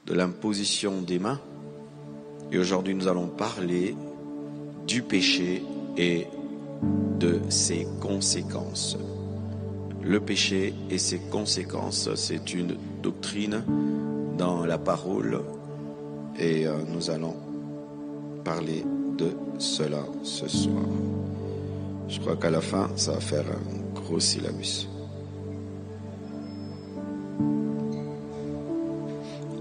de l'imposition des mains. Et aujourd'hui, nous allons parler du péché et de ses conséquences. Le péché et ses conséquences, c'est une doctrine dans la parole et nous allons parler de cela ce soir. Je crois qu'à la fin, ça va faire un gros syllabus.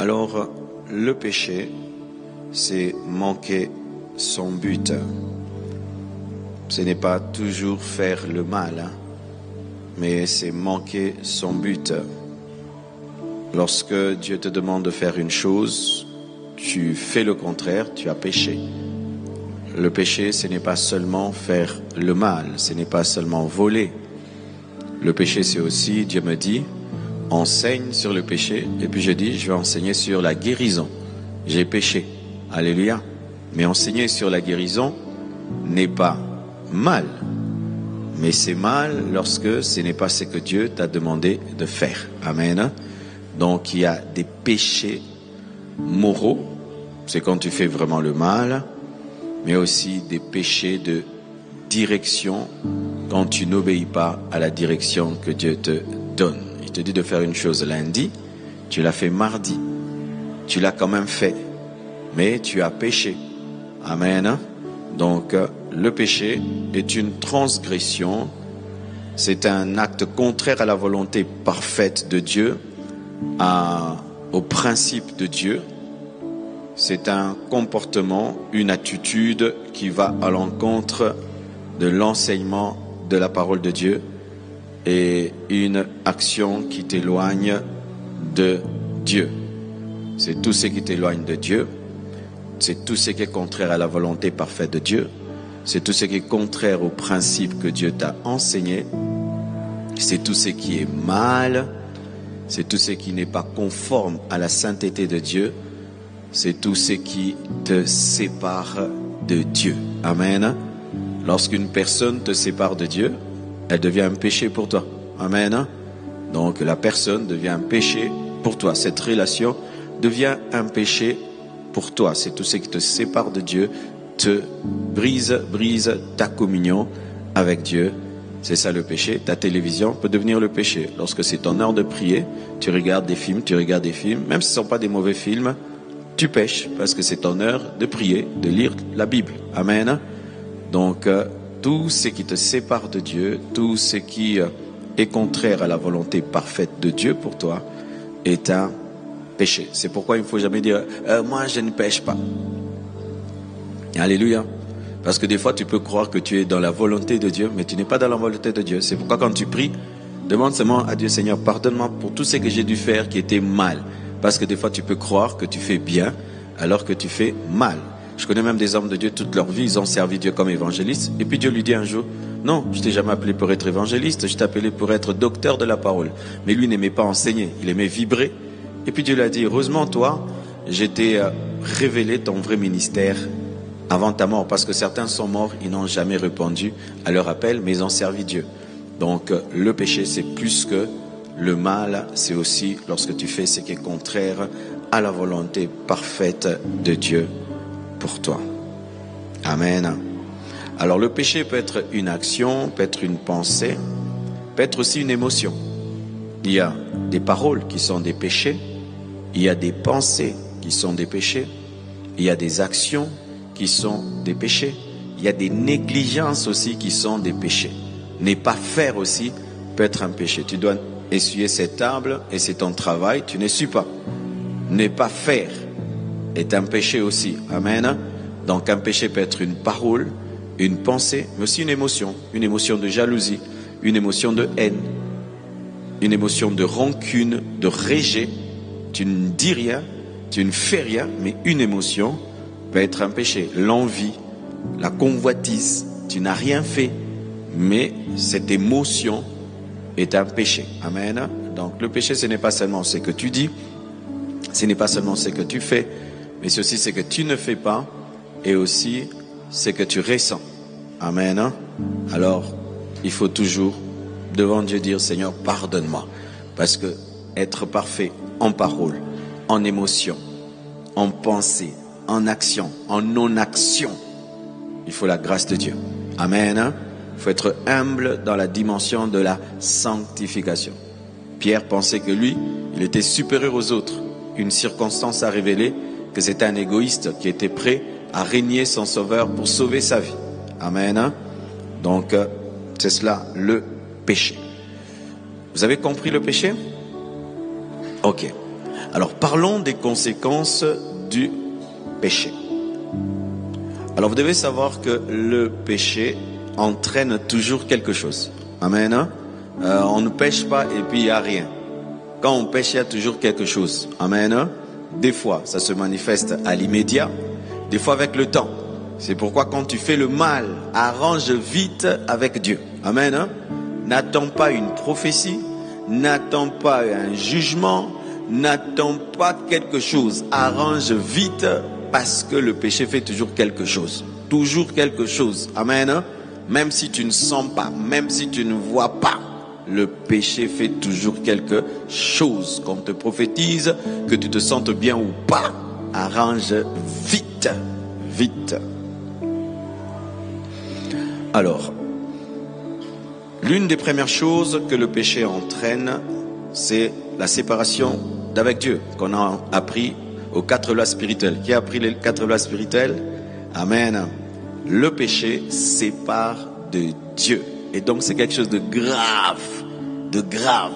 Alors, le péché, c'est manquer son but. Ce n'est pas toujours faire le mal, mais c'est manquer son but. Lorsque Dieu te demande de faire une chose, tu fais le contraire, tu as péché. Le péché, ce n'est pas seulement faire le mal, ce n'est pas seulement voler. Le péché, c'est aussi, Dieu me dit, enseigne sur le péché, et puis je dis, je vais enseigner sur la guérison. J'ai péché, alléluia. Mais enseigner sur la guérison n'est pas mal, mais c'est mal lorsque ce n'est pas ce que Dieu t'a demandé de faire. Amen. Donc il y a des péchés moraux, c'est quand tu fais vraiment le mal, mais aussi des péchés de direction quand tu n'obéis pas à la direction que Dieu te donne. Il te dit de faire une chose lundi, tu l'as fait mardi, tu l'as quand même fait, mais tu as péché. Amen. Donc le péché est une transgression, c'est un acte contraire à la volonté parfaite de Dieu, au principe de Dieu. C'est un comportement, une attitude qui va à l'encontre de l'enseignement de la parole de Dieu et une action qui t'éloigne de Dieu. C'est tout ce qui t'éloigne de Dieu. C'est tout ce qui est contraire à la volonté parfaite de Dieu. C'est tout ce qui est contraire au principe que Dieu t'a enseigné. C'est tout ce qui est mal. C'est tout ce qui n'est pas conforme à la sainteté de Dieu. C'est tout ce qui te sépare de Dieu. Amen. Lorsqu'une personne te sépare de Dieu, elle devient un péché pour toi. Amen. Donc la personne devient un péché pour toi. Cette relation devient un péché pour toi. C'est tout ce qui te sépare de Dieu, te brise ta communion avec Dieu. C'est ça le péché. Ta télévision peut devenir le péché. Lorsque c'est ton heure de prier, tu regardes des films, même si ce ne sont pas des mauvais films, tu pêches parce que c'est ton heure de prier, de lire la Bible. Amen. Donc, tout ce qui te sépare de Dieu, tout ce qui est contraire à la volonté parfaite de Dieu pour toi, est un péché. C'est pourquoi il ne faut jamais dire moi je ne pêche pas. Alléluia. Parce que des fois tu peux croire que tu es dans la volonté de Dieu, mais tu n'es pas dans la volonté de Dieu. C'est pourquoi quand tu pries, demande seulement à Dieu, Seigneur, pardonne-moi pour tout ce que j'ai dû faire qui était mal. Parce que des fois tu peux croire que tu fais bien alors que tu fais mal. Je connais même des hommes de Dieu, toute leur vie, ils ont servi Dieu comme évangéliste. Et puis Dieu lui dit un jour, non, je t'ai jamais appelé pour être évangéliste, je t'ai appelé pour être docteur de la parole. Mais lui n'aimait pas enseigner, il aimait vibrer. Et puis Dieu lui a dit, heureusement toi, je t'ai révélé ton vrai ministère avant ta mort. Parce que certains sont morts, ils n'ont jamais répondu à leur appel, mais ils ont servi Dieu. Donc le péché, c'est plus que le mal, c'est aussi lorsque tu fais ce qui est contraire à la volonté parfaite de Dieu pour toi. Amen. Alors le péché peut être une action, peut être une pensée, peut être aussi une émotion. Il y a des paroles qui sont des péchés, il y a des pensées qui sont des péchés, il y a des actions qui sont des péchés, il y a des négligences aussi qui sont des péchés. Ne pas faire aussi peut être un péché. Tu dois essuyer cette table et c'est ton travail, tu n'essuies pas. Ne pas faire est un péché aussi. Amen. Donc un péché peut être une parole, une pensée, mais aussi une émotion de jalousie, une émotion de haine, une émotion de rancune, de rejet. Tu ne dis rien, tu ne fais rien, mais une émotion peut être un péché. L'envie, la convoitise, tu n'as rien fait, mais cette émotion est un péché. Amen. Donc le péché, ce n'est pas seulement ce que tu dis, ce n'est pas seulement ce que tu fais, mais c'est aussi ce que tu ne fais pas et aussi ce que tu ressens. Amen. Alors, il faut toujours devant Dieu dire, Seigneur, pardonne-moi. Parce que être parfait en parole, en émotion, en pensée, en action, en non-action, il faut la grâce de Dieu. Amen. Il faut être humble dans la dimension de la sanctification. Pierre pensait que lui, il était supérieur aux autres. Une circonstance a révélé que c'était un égoïste qui était prêt à régner son sauveur pour sauver sa vie. Amen. Donc, c'est cela le péché. Vous avez compris le péché? Ok. Alors, parlons des conséquences du péché. Alors, vous devez savoir que le péché entraîne toujours quelque chose. Amen. On ne pêche pas et puis il n'y a rien. Quand on pêche, il y a toujours quelque chose. Amen. Des fois, ça se manifeste à l'immédiat, des fois avec le temps. C'est pourquoi quand tu fais le mal, arrange vite avec Dieu. Amen. N'attends pas une prophétie, n'attends pas un jugement, n'attends pas quelque chose. Arrange vite parce que le péché fait toujours quelque chose. Toujours quelque chose. Amen. Même si tu ne sens pas, même si tu ne vois pas, le péché fait toujours quelque chose. Qu'on te prophétise, que tu te sentes bien ou pas, arrange vite, vite. Alors, l'une des premières choses que le péché entraîne, c'est la séparation d'avec Dieu, qu'on a appris aux 4 lois spirituelles. Qui a appris les 4 lois spirituelles? Amen. Le péché sépare de Dieu. Et donc c'est quelque chose de grave.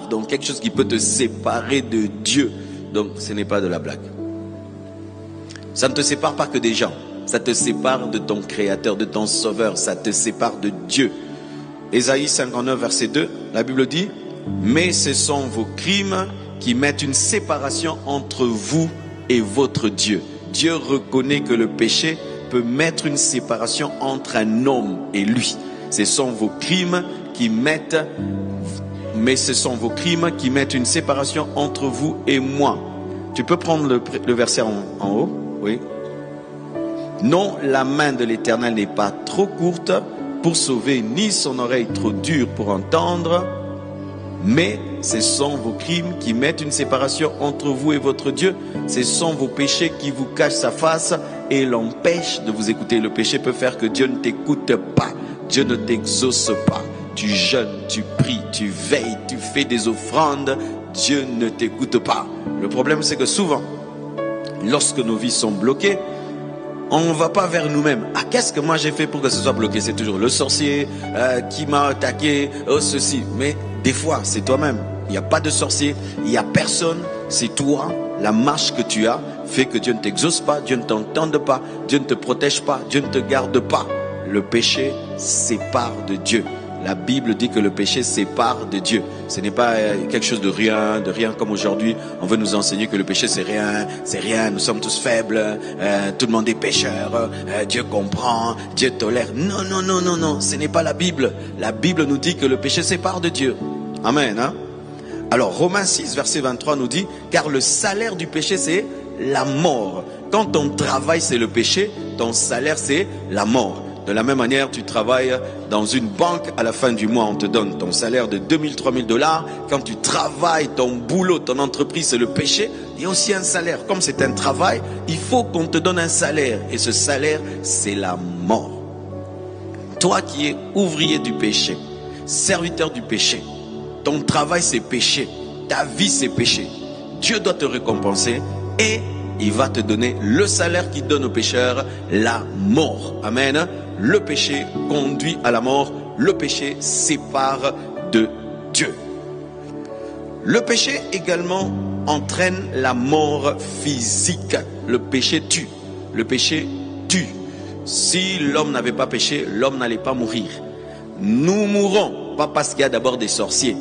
Donc quelque chose qui peut te séparer de Dieu. Donc ce n'est pas de la blague. Ça ne te sépare pas que des gens. Ça te sépare de ton Créateur, de ton Sauveur. Ça te sépare de Dieu. Ésaïe 59, verset 2, la Bible dit: mais ce sont vos crimes qui mettent une séparation entre vous et votre Dieu. Dieu reconnaît que le péché peut mettre une séparation entre un homme et lui. Ce sont vos crimes qui mettent, mais ce sont vos crimes qui mettent une séparation entre vous et moi. Tu peux prendre le verset en haut? Oui. Non, la main de l'Éternel n'est pas trop courte pour sauver, ni son oreille trop dure pour entendre, mais ce sont vos crimes qui mettent une séparation entre vous et votre Dieu. Ce sont vos péchés qui vous cachent sa face et l'empêchent de vous écouter. Le péché peut faire que Dieu ne t'écoute pas, Dieu ne t'exauce pas. Tu jeûnes, tu pries, tu veilles, tu fais des offrandes, Dieu ne t'écoute pas. Le problème, c'est que souvent, lorsque nos vies sont bloquées, on ne va pas vers nous-mêmes. Ah, qu'est-ce que moi j'ai fait pour que ce soit bloqué? C'est toujours le sorcier qui m'a attaqué, oh ceci. Mais des fois, c'est toi-même. Il n'y a pas de sorcier, il n'y a personne. C'est toi. La marche que tu as fait que Dieu ne t'exauce pas, Dieu ne t'entende pas, Dieu ne te protège pas, Dieu ne te garde pas. Le péché sépare de Dieu. La Bible dit que le péché sépare de Dieu. Ce n'est pas quelque chose de rien comme aujourd'hui. On veut nous enseigner que le péché c'est rien, nous sommes tous faibles, tout le monde est pécheur, Dieu comprend, Dieu tolère. Non, non, non, non, non, ce n'est pas la Bible. La Bible nous dit que le péché sépare de Dieu. Amen. Hein? Alors Romains 6, verset 23 nous dit, car le salaire du péché c'est la mort. Quand ton travail c'est le péché, ton salaire c'est la mort. De la même manière, tu travailles dans une banque, à la fin du mois, on te donne ton salaire de 2000, 3000 $. Quand tu travailles, ton boulot, ton entreprise, c'est le péché, il y a aussi un salaire. Comme c'est un travail, il faut qu'on te donne un salaire. Et ce salaire, c'est la mort. Toi qui es ouvrier du péché, serviteur du péché, ton travail, c'est péché. Ta vie, c'est péché. Dieu doit te récompenser et il va te donner le salaire qui donne aux pécheurs, la mort. Amen. Le péché conduit à la mort. Le péché sépare de Dieu. Le péché également entraîne la mort physique. Le péché tue. Le péché tue. Si l'homme n'avait pas péché, l'homme n'allait pas mourir. Nous mourrons, pas parce qu'il y a d'abord des sorciers.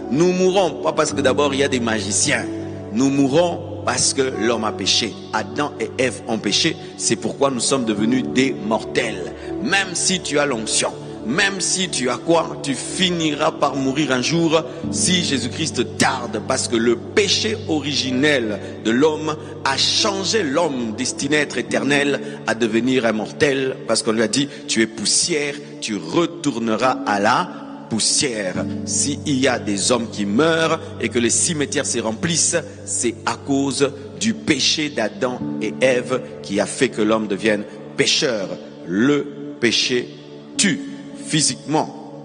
Nous mourrons, pas parce que d'abord il y a des magiciens. Nous mourrons parce que l'homme a péché. Adam et Ève ont péché. C'est pourquoi nous sommes devenus des mortels. Même si tu as l'onction, même si tu as quoi, tu finiras par mourir un jour si Jésus-Christ tarde. Parce que le péché originel de l'homme a changé l'homme destiné à être éternel à devenir un mortel. Parce qu'on lui a dit, tu es poussière, tu retourneras à la poussière. S'il y a des hommes qui meurent et que les cimetières se remplissent, c'est à cause du péché d'Adam et Ève qui a fait que l'homme devienne pécheur. Le péché tue physiquement.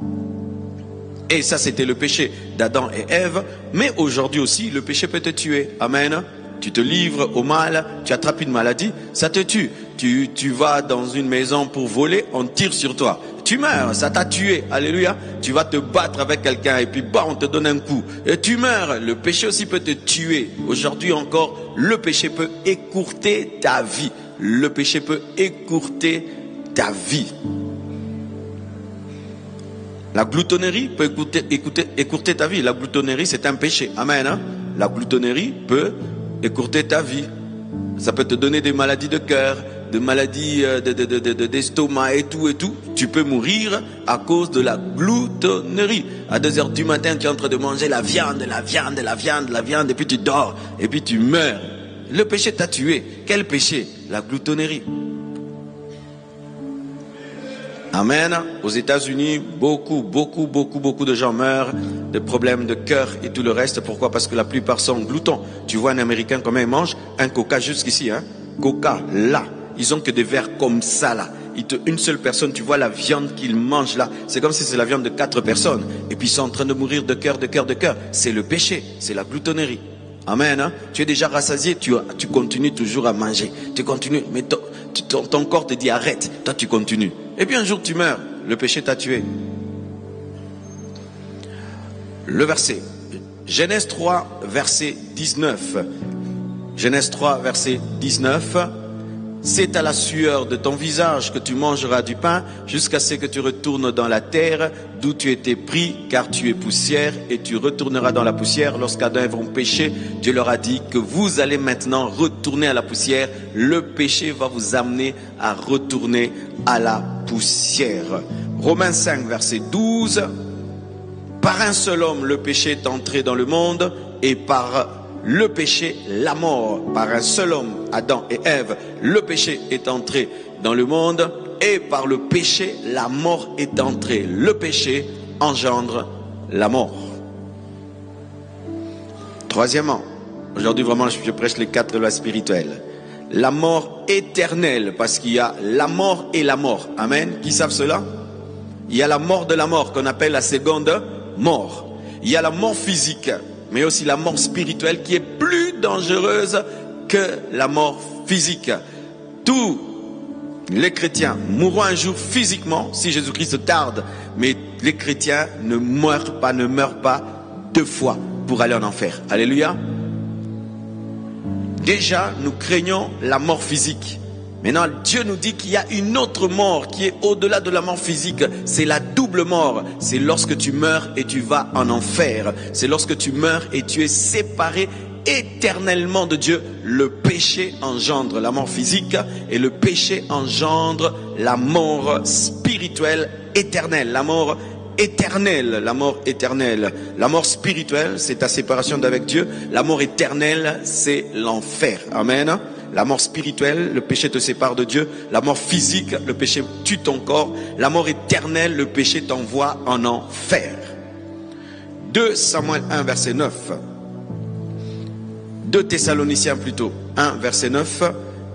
Et ça, c'était le péché d'Adam et Ève. Mais aujourd'hui aussi, le péché peut te tuer. Amen. Tu te livres au mal, tu attrapes une maladie, ça te tue. Tu vas dans une maison pour voler, on tire sur toi. Tu meurs, ça t'a tué. Alléluia. Tu vas te battre avec quelqu'un et puis on te donne un coup. Et tu meurs. Le péché aussi peut te tuer. Aujourd'hui encore, le péché peut écourter ta vie. Le péché peut écourter ta vie. La gloutonnerie peut écourter ta vie. La gloutonnerie, c'est un péché. Amen. Hein? La gloutonnerie peut écourter ta vie. Ça peut te donner des maladies de cœur, des maladies d'estomac et tout. Tu peux mourir à cause de la gloutonnerie. À 2 heures du matin, tu es en train de manger la viande, et puis tu dors, et puis tu meurs. Le péché t'a tué. Quel péché? La gloutonnerie. Amen. Aux États-Unis, beaucoup de gens meurent de problèmes de cœur et tout le reste. Pourquoi? Parce que la plupart sont gloutons. Tu vois un Américain comment il mange un coca jusqu'ici, hein? Coca, là. Ils ont que des verres comme ça, là. Une seule personne, tu vois la viande qu'ils mangent là. C'est comme si c'est la viande de 4 personnes. Et puis ils sont en train de mourir de cœur. C'est le péché, c'est la gloutonnerie. Amen. Hein? Tu es déjà rassasié, tu continues toujours à manger. Tu continues, mais ton corps te dit arrête. Toi, tu continues. Et puis un jour, tu meurs. Le péché t'a tué. Le verset. Genèse 3, verset 19. Genèse 3, verset 19. C'est à la sueur de ton visage que tu mangeras du pain jusqu'à ce que tu retournes dans la terre d'où tu étais pris, car tu es poussière et tu retourneras dans la poussière. Lorsqu'Adam et Ève ont péché, Dieu leur a dit que vous allez maintenant retourner à la poussière. Le péché va vous amener à retourner à la poussière. Romains 5, verset 12. Par un seul homme, le péché est entré dans le monde et par le péché, la mort. Par un seul homme, Adam et Ève, le péché est entré dans le monde et par le péché, la mort est entrée. Le péché engendre la mort. Troisièmement, aujourd'hui vraiment je prêche les 4 lois spirituelles. La mort éternelle, parce qu'il y a la mort et la mort. Amen. Qui savent cela? Il y a la mort de la mort qu'on appelle la seconde mort. Il y a la mort physique, mais aussi la mort spirituelle qui est plus dangereuse que la mort physique. Tous les chrétiens mourront un jour physiquement si Jésus-Christ tarde, mais les chrétiens ne meurent pas 2 fois pour aller en enfer. Alléluia. Déjà, nous craignons la mort physique. Maintenant, Dieu nous dit qu'il y a une autre mort qui est au-delà de la mort physique. C'est la double mort. C'est lorsque tu meurs et tu vas en enfer. C'est lorsque tu meurs et tu es séparé éternellement de Dieu. Le péché engendre la mort physique et le péché engendre la mort spirituelle éternelle. La mort éternelle, la mort éternelle. La mort spirituelle, c'est ta séparation d'avec Dieu. La mort éternelle, c'est l'enfer. Amen. La mort spirituelle, le péché te sépare de Dieu. La mort physique, le péché tue ton corps. La mort éternelle, le péché t'envoie en enfer. 2 Samuel 1, verset 9. 2 Thessaloniciens plutôt, 1, verset 9.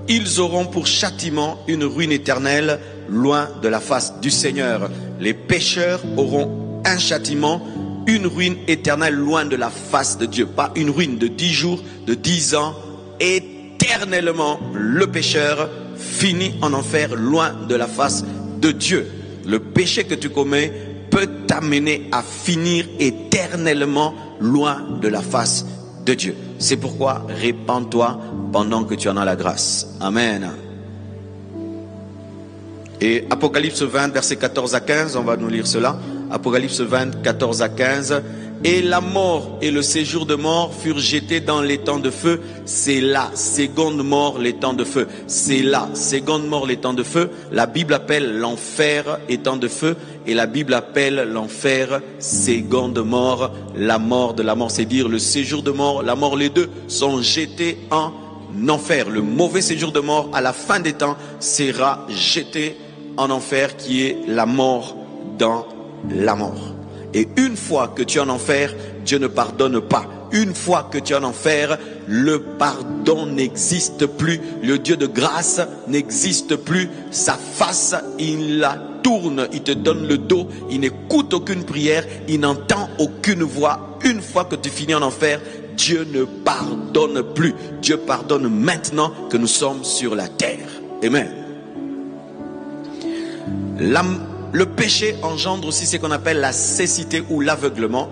Ils auront pour châtiment une ruine éternelle, loin de la face du Seigneur. Les pécheurs auront un châtiment, une ruine éternelle, loin de la face de Dieu. Pas une ruine de 10 jours, de 10 ans, éternellement, le pécheur finit en enfer, loin de la face de Dieu. Le péché que tu commets peut t'amener à finir éternellement loin de la face de Dieu. C'est pourquoi répands-toi pendant que tu en as la grâce. Amen. Et Apocalypse 20, versets 14 à 15, on va nous lire cela. Apocalypse 20, 14 à 15. Et la mort et le séjour de mort furent jetés dans l'étang de feu. C'est la seconde mort, l'étang de feu. C'est la seconde mort, l'étang de feu. La Bible appelle l'enfer étang de feu. Et la Bible appelle l'enfer seconde mort. La mort de la mort, c'est dire le séjour de mort, la mort, les deux sont jetés en enfer. Le mauvais séjour de mort à la fin des temps sera jeté en enfer, qui est la mort dans la mort. Et une fois que tu es en enfer, Dieu ne pardonne pas. une fois que tu es en enfer, le pardon n'existe plus. Le Dieu de grâce n'existe plus. Sa face, il la tourne, il te donne le dos, il n'écoute aucune prière, il n'entend aucune voix. Une fois que tu finis en enfer, Dieu ne pardonne plus. Dieu pardonne maintenant que nous sommes sur la terre. Amen. Le péché engendre aussi ce qu'on appelle la cécité ou l'aveuglement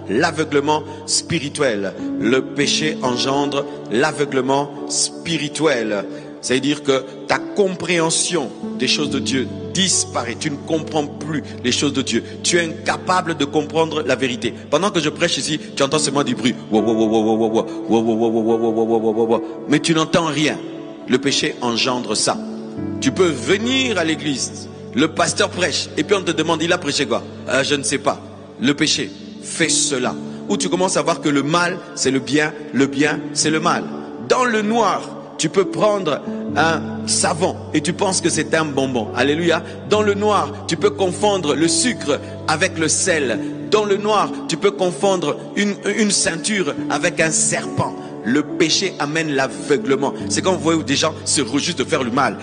spirituel. Le péché engendre l'aveuglement spirituel. C'est-à-dire que ta compréhension des choses de Dieu disparaît. Tu ne comprends plus les choses de Dieu. Tu es incapable de comprendre la vérité. Pendant que je prêche ici, tu entends seulement du bruit. Mais tu n'entends rien. Le péché engendre ça. Tu peux venir à l'église, le pasteur prêche, et puis on te demande, il a prêché quoi? Je ne sais pas. Le péché fait cela. Où tu commences à voir que le mal, c'est le bien c'est le mal. Dans le noir, tu peux prendre un savon et tu penses que c'est un bonbon. Alléluia. Dans le noir, tu peux confondre le sucre avec le sel. Dans le noir, tu peux confondre une ceinture avec un serpent. Le péché amène l'aveuglement. C'est quand vous voyez des gens se réjouissent de faire le mal.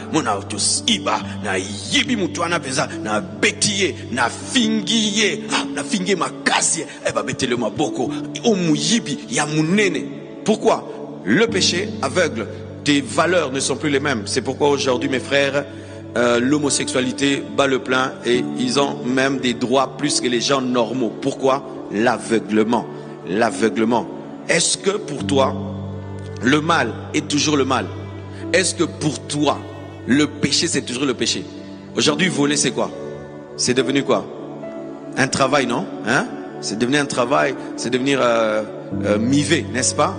Pourquoi? Le péché aveugle. Tes valeurs ne sont plus les mêmes. C'est pourquoi aujourd'hui, mes frères, l'homosexualité bat le plein et ils ont même des droits plus que les gens normaux. Pourquoi? L'aveuglement. L'aveuglement. Est-ce que pour toi, le mal est toujours le mal? Est-ce que pour toi, le péché, c'est toujours le péché? Aujourd'hui, voler, c'est quoi? C'est devenu quoi? Un travail, non? Hein? C'est devenu un travail, c'est devenir mivé, n'est-ce pas?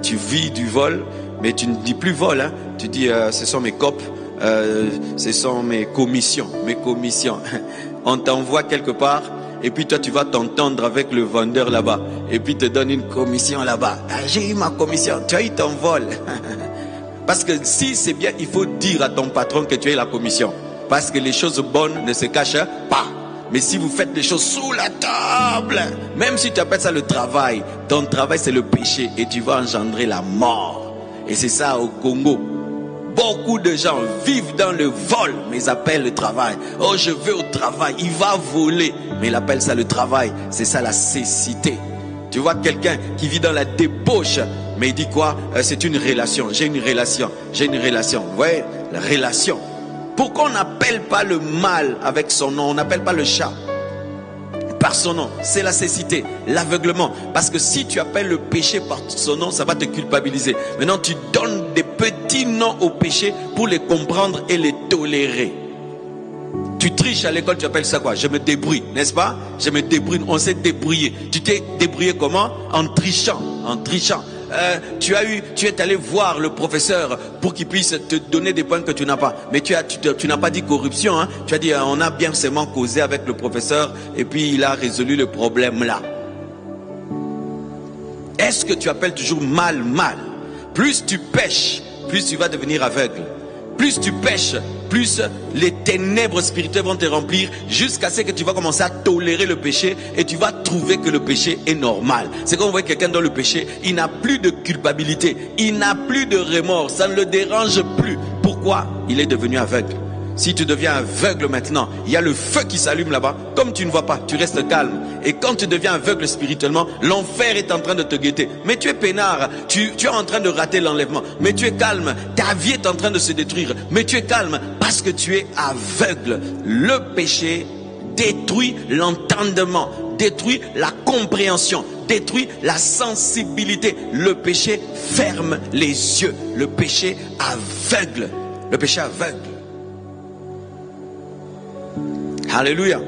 Tu vis du vol, mais tu ne dis plus vol, hein? Tu dis, ce sont mes copes, ce sont mes commissions. On t'envoie quelque part, et puis toi tu vas t'entendre avec le vendeur là-bas, et puis te donne une commission là-bas. J'ai eu ma commission, tu as eu ton vol. Parce que si c'est bien, il faut dire à ton patron que tu as eu la commission. Parce que les choses bonnes ne se cachent pas. Mais si vous faites les choses sous la table, même si tu appelles ça le travail, ton travail c'est le péché et tu vas engendrer la mort. Et c'est ça au Congo. Beaucoup de gens vivent dans le vol, mais ils appellent le travail. Oh, je vais au travail, il va voler. Mais il appelle ça le travail. C'est ça la cécité. Tu vois quelqu'un qui vit dans la débauche, mais il dit quoi? C'est une relation, j'ai une relation. Vous voyez, la relation. Pourquoi on n'appelle pas le mal avec son nom? On n'appelle pas le chat par son nom. C'est la cécité, l'aveuglement. Parce que si tu appelles le péché par son nom, ça va te culpabiliser. Maintenant, tu donnes des petits noms au péché pour les comprendre et les tolérer. Tu triches à l'école, tu appelles ça quoi? Je me débrouille, n'est-ce pas? Je me débrouille, on s'est débrouillé. Tu t'es débrouillé comment? En trichant. Tu es allé voir le professeur pour qu'il puisse te donner des points que tu n'as pas. Mais tu n'as pas dit corruption, hein? Tu as dit on a bien seulement causé avec le professeur et puis il a résolu le problème là. Est-ce que tu appelles toujours mal? Plus tu pêches, plus tu vas devenir aveugle. Plus tu pêches, plus les ténèbres spirituelles vont te remplir jusqu'à ce que tu vas commencer à tolérer le péché et tu vas trouver que le péché est normal. C'est quand on voit quelqu'un dans le péché, il n'a plus de culpabilité, il n'a plus de remords, ça ne le dérange plus. Pourquoi? Il est devenu aveugle. Si tu deviens aveugle maintenant, il y a le feu qui s'allume là-bas. Comme tu ne vois pas, tu restes calme. Et quand tu deviens aveugle spirituellement, l'enfer est en train de te guetter. Mais tu es peinard, tu es en train de rater l'enlèvement. Mais tu es calme, ta vie est en train de se détruire. Mais tu es calme parce que tu es aveugle. Le péché détruit l'entendement, détruit la compréhension, détruit la sensibilité. Le péché ferme les yeux. Le péché aveugle. Le péché aveugle. Alléluia.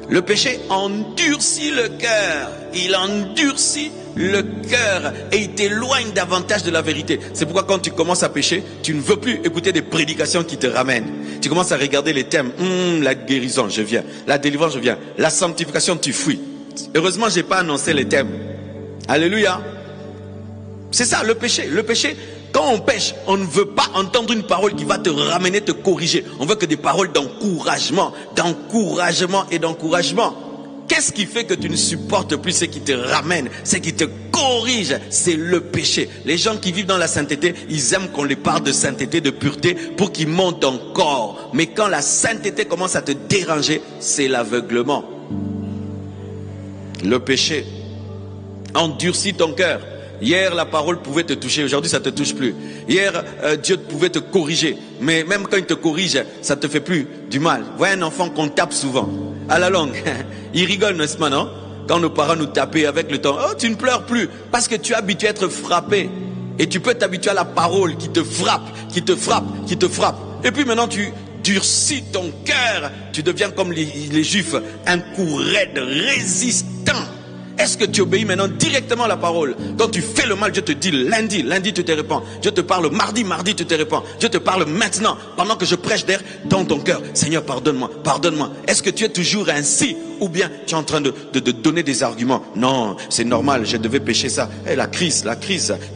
Le péché endurcit le cœur. Il endurcit le cœur et il t'éloigne davantage de la vérité. C'est pourquoi quand tu commences à pécher, tu ne veux plus écouter des prédications qui te ramènent. Tu commences à regarder les thèmes. La guérison, je viens. La délivrance, je viens. La sanctification, tu fuis. Heureusement, j'ai pas annoncé les thèmes. Alléluia. C'est ça, le péché. Le péché, quand on pêche, on ne veut pas entendre une parole qui va te ramener, te corriger. On veut que des paroles d'encouragement et d'encouragement. qu'est-ce qui fait que tu ne supportes plus ce qui te ramène, ce qui te corrige? C'est le péché. Les gens qui vivent dans la sainteté, ils aiment qu'on les parle de sainteté, de pureté, pour qu'ils montent encore. Mais quand la sainteté commence à te déranger, c'est l'aveuglement. Le péché endurcit ton cœur. Hier, la parole pouvait te toucher. Aujourd'hui, ça ne te touche plus. Hier, Dieu pouvait te corriger. Mais même quand il te corrige, ça ne te fait plus du mal. Voyez un enfant qu'on tape souvent. À la longue, il rigole, n'est-ce pas, non? Quand nos parents nous tapaient avec le temps. Oh, tu ne pleures plus. Parce que tu es habitué à être frappé. Et tu peux t'habituer à la parole qui te frappe, qui te frappe, qui te frappe. Et puis maintenant, tu durcis ton cœur. Tu deviens comme les Juifs, un cou raide, résistant. Est-ce que tu obéis maintenant directement à la parole? Quand tu fais le mal, Dieu te dit lundi, tu te répands. Dieu te parle mardi, tu te répands. Dieu te parle maintenant, pendant que je prêche d'air dans ton cœur. Seigneur, pardonne-moi, pardonne-moi. Est-ce que tu es toujours ainsi? Ou bien tu es en train de donner des arguments? Non, c'est normal, je devais pécher ça. Eh, la crise.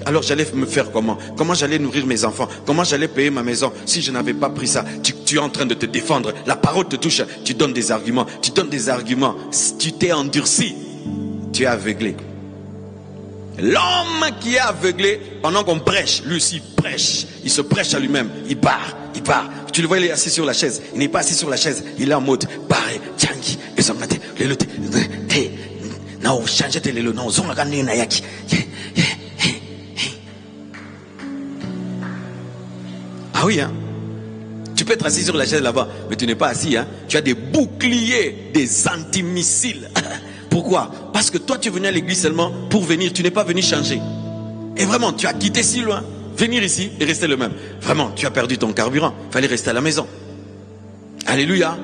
Alors j'allais me faire comment? Comment j'allais nourrir mes enfants? Comment j'allais payer ma maison si je n'avais pas pris ça? Tu es en train de te défendre. La parole te touche. Tu donnes des arguments. Tu t'es endurci. Tu es aveuglé. L'homme qui est aveuglé, pendant qu'on prêche, lui aussi prêche. Il se prêche à lui-même. Il part. Tu le vois, il est assis sur la chaise. Il n'est pas assis sur la chaise. Il est en mode, pareil, tiangi, ah oui, hein. Tu peux être assis sur la chaise là-bas, mais tu n'es pas assis, hein. Tu as des boucliers, des antimissiles. Pourquoi? Parce que toi tu es venu à l'église seulement pour venir, tu n'es pas venu changer. Et vraiment, tu as quitté si loin, venir ici et rester le même. Vraiment, tu as perdu ton carburant, il fallait rester à la maison. Alléluia.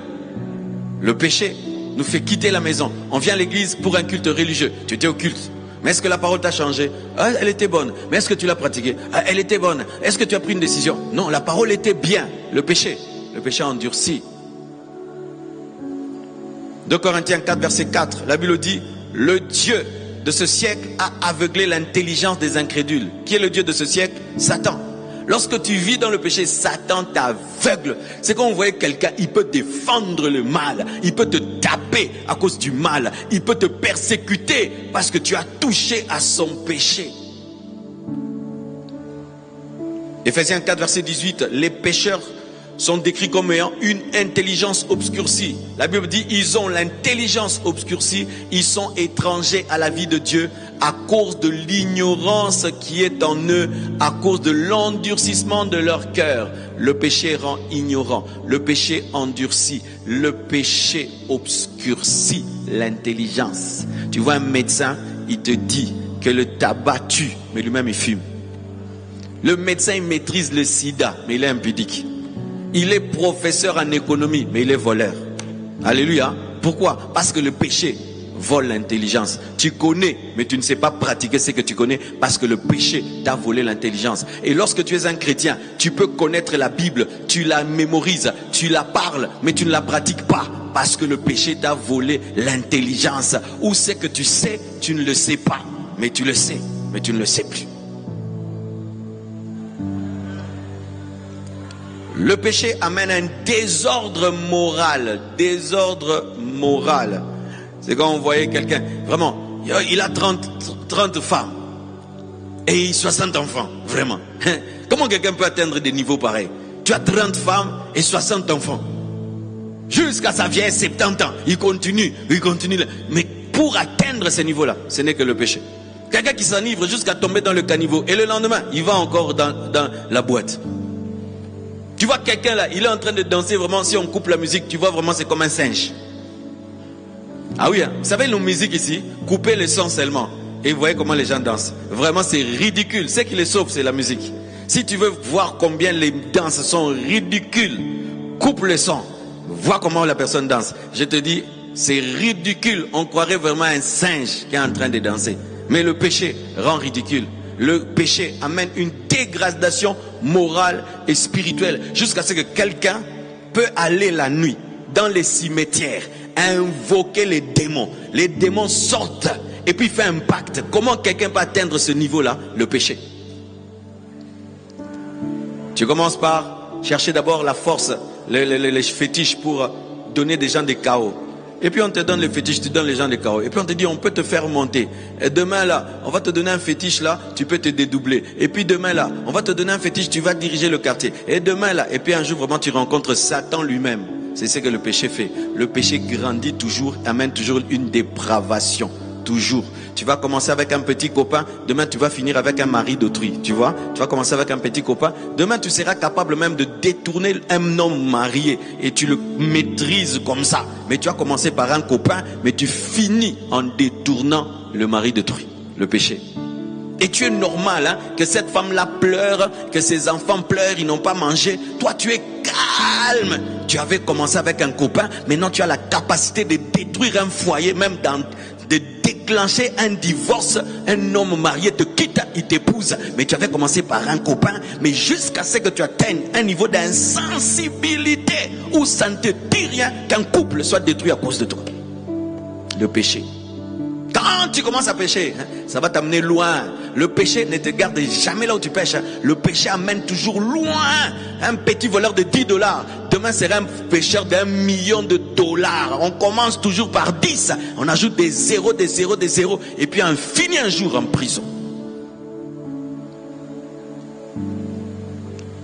Le péché nous fait quitter la maison. On vient à l'église pour un culte religieux. Tu étais au culte. Mais est-ce que la parole t'a changé? Elle était bonne. Mais est-ce que tu l'as pratiquée? Elle était bonne. Est-ce que tu as pris une décision? Non, la parole était bien. Le péché endurcit. 2 Corinthiens 4, verset 4, la Bible dit, le Dieu de ce siècle a aveuglé l'intelligence des incrédules. Qui est le Dieu de ce siècle? Satan. Lorsque tu vis dans le péché, Satan t'aveugle. C'est quand on voit quelqu'un, il peut défendre le mal, il peut te taper à cause du mal, il peut te persécuter parce que tu as touché à son péché. Éphésiens 4, verset 18, les pécheurs sont décrits comme ayant une intelligence obscurcie. La Bible dit, ils ont l'intelligence obscurcie, ils sont étrangers à la vie de Dieu à cause de l'ignorance qui est en eux, à cause de l'endurcissement de leur cœur. Le péché rend ignorant, le péché endurcit, le péché obscurcit l'intelligence. Tu vois un médecin, il te dit que le tabac tue, mais lui-même il fume. Le médecin il maîtrise le sida, mais il est impudique. Il est professeur en économie, mais il est voleur. Alléluia. Pourquoi? Parce que le péché vole l'intelligence. Tu connais, mais tu ne sais pas pratiquer ce que tu connais parce que le péché t'a volé l'intelligence. Et lorsque tu es un chrétien, tu peux connaître la Bible, tu la mémorises, tu la parles, mais tu ne la pratiques pas parce que le péché t'a volé l'intelligence. Ou c'est que tu sais, tu ne le sais pas, mais tu le sais, mais tu ne le sais plus. Le péché amène un désordre moral. Désordre moral. C'est quand on voyait quelqu'un, vraiment, il a 30 femmes et 60 enfants, vraiment. Comment quelqu'un peut atteindre des niveaux pareils? Tu as 30 femmes et 60 enfants. Jusqu'à sa vieille 70 ans, il continue. Mais pour atteindre ce niveau-là, ce n'est que le péché. Quelqu'un qui s'enivre jusqu'à tomber dans le caniveau et le lendemain, il va encore dans la boîte. Tu vois quelqu'un là, il est en train de danser vraiment, si on coupe la musique, tu vois vraiment c'est comme un singe. Ah oui, hein? Vous savez nos musiques ici, coupez le son seulement. Et vous voyez comment les gens dansent. Vraiment c'est ridicule. Ce qui les sauve c'est la musique. Si tu veux voir combien les danses sont ridicules, coupe le son. Vois comment la personne danse. Je te dis, c'est ridicule. On croirait vraiment un singe qui est en train de danser. Mais le péché rend ridicule. Le péché amène une dégradation morale et spirituelle jusqu'à ce que quelqu'un peut aller la nuit dans les cimetières, invoquer les démons. Les démons sortent et puis fait un pacte. Comment quelqu'un peut atteindre ce niveau-là? Le péché. Tu commences par chercher d'abord la force, les fétiches pour donner des gens des chaos. Et puis on te donne les fétiches, tu donnes les gens les carreaux. Et puis on te dit, on peut te faire monter. Et demain là, on va te donner un fétiche là, tu peux te dédoubler. Et puis demain là, on va te donner un fétiche, tu vas diriger le quartier. Et demain là, et puis un jour vraiment tu rencontres Satan lui-même. C'est ce que le péché fait. Le péché grandit toujours, amène toujours une dépravation. Toujours. Tu vas commencer avec un petit copain, demain tu vas finir avec un mari d'autrui. Tu vois? Tu vas commencer avec un petit copain, demain tu seras capable même de détourner un homme marié et tu le maîtrises comme ça. Mais tu as commencé par un copain, mais tu finis en détournant le mari d'autrui. Le péché. Et tu es normal hein, que cette femme-là pleure, que ses enfants pleurent, ils n'ont pas mangé. Toi tu es calme. Tu avais commencé avec un copain, maintenant tu as la capacité de détruire un foyer, même de déclencher un divorce. Un homme marié te quitte, il t'épouse, mais tu avais commencé par un copain, mais jusqu'à ce que tu atteignes un niveau d'insensibilité où ça ne te dit rien qu'un couple soit détruit à cause de toi. Le péché. Quand tu commences à pécher, ça va t'amener loin. Le péché ne te garde jamais là où tu pêches. Le péché amène toujours loin. Un petit voleur de 10 $, demain sera un pécheur d'1 million $. On commence toujours par 10. On ajoute des zéros, des zéros, des zéros. Et puis on finit un jour en prison.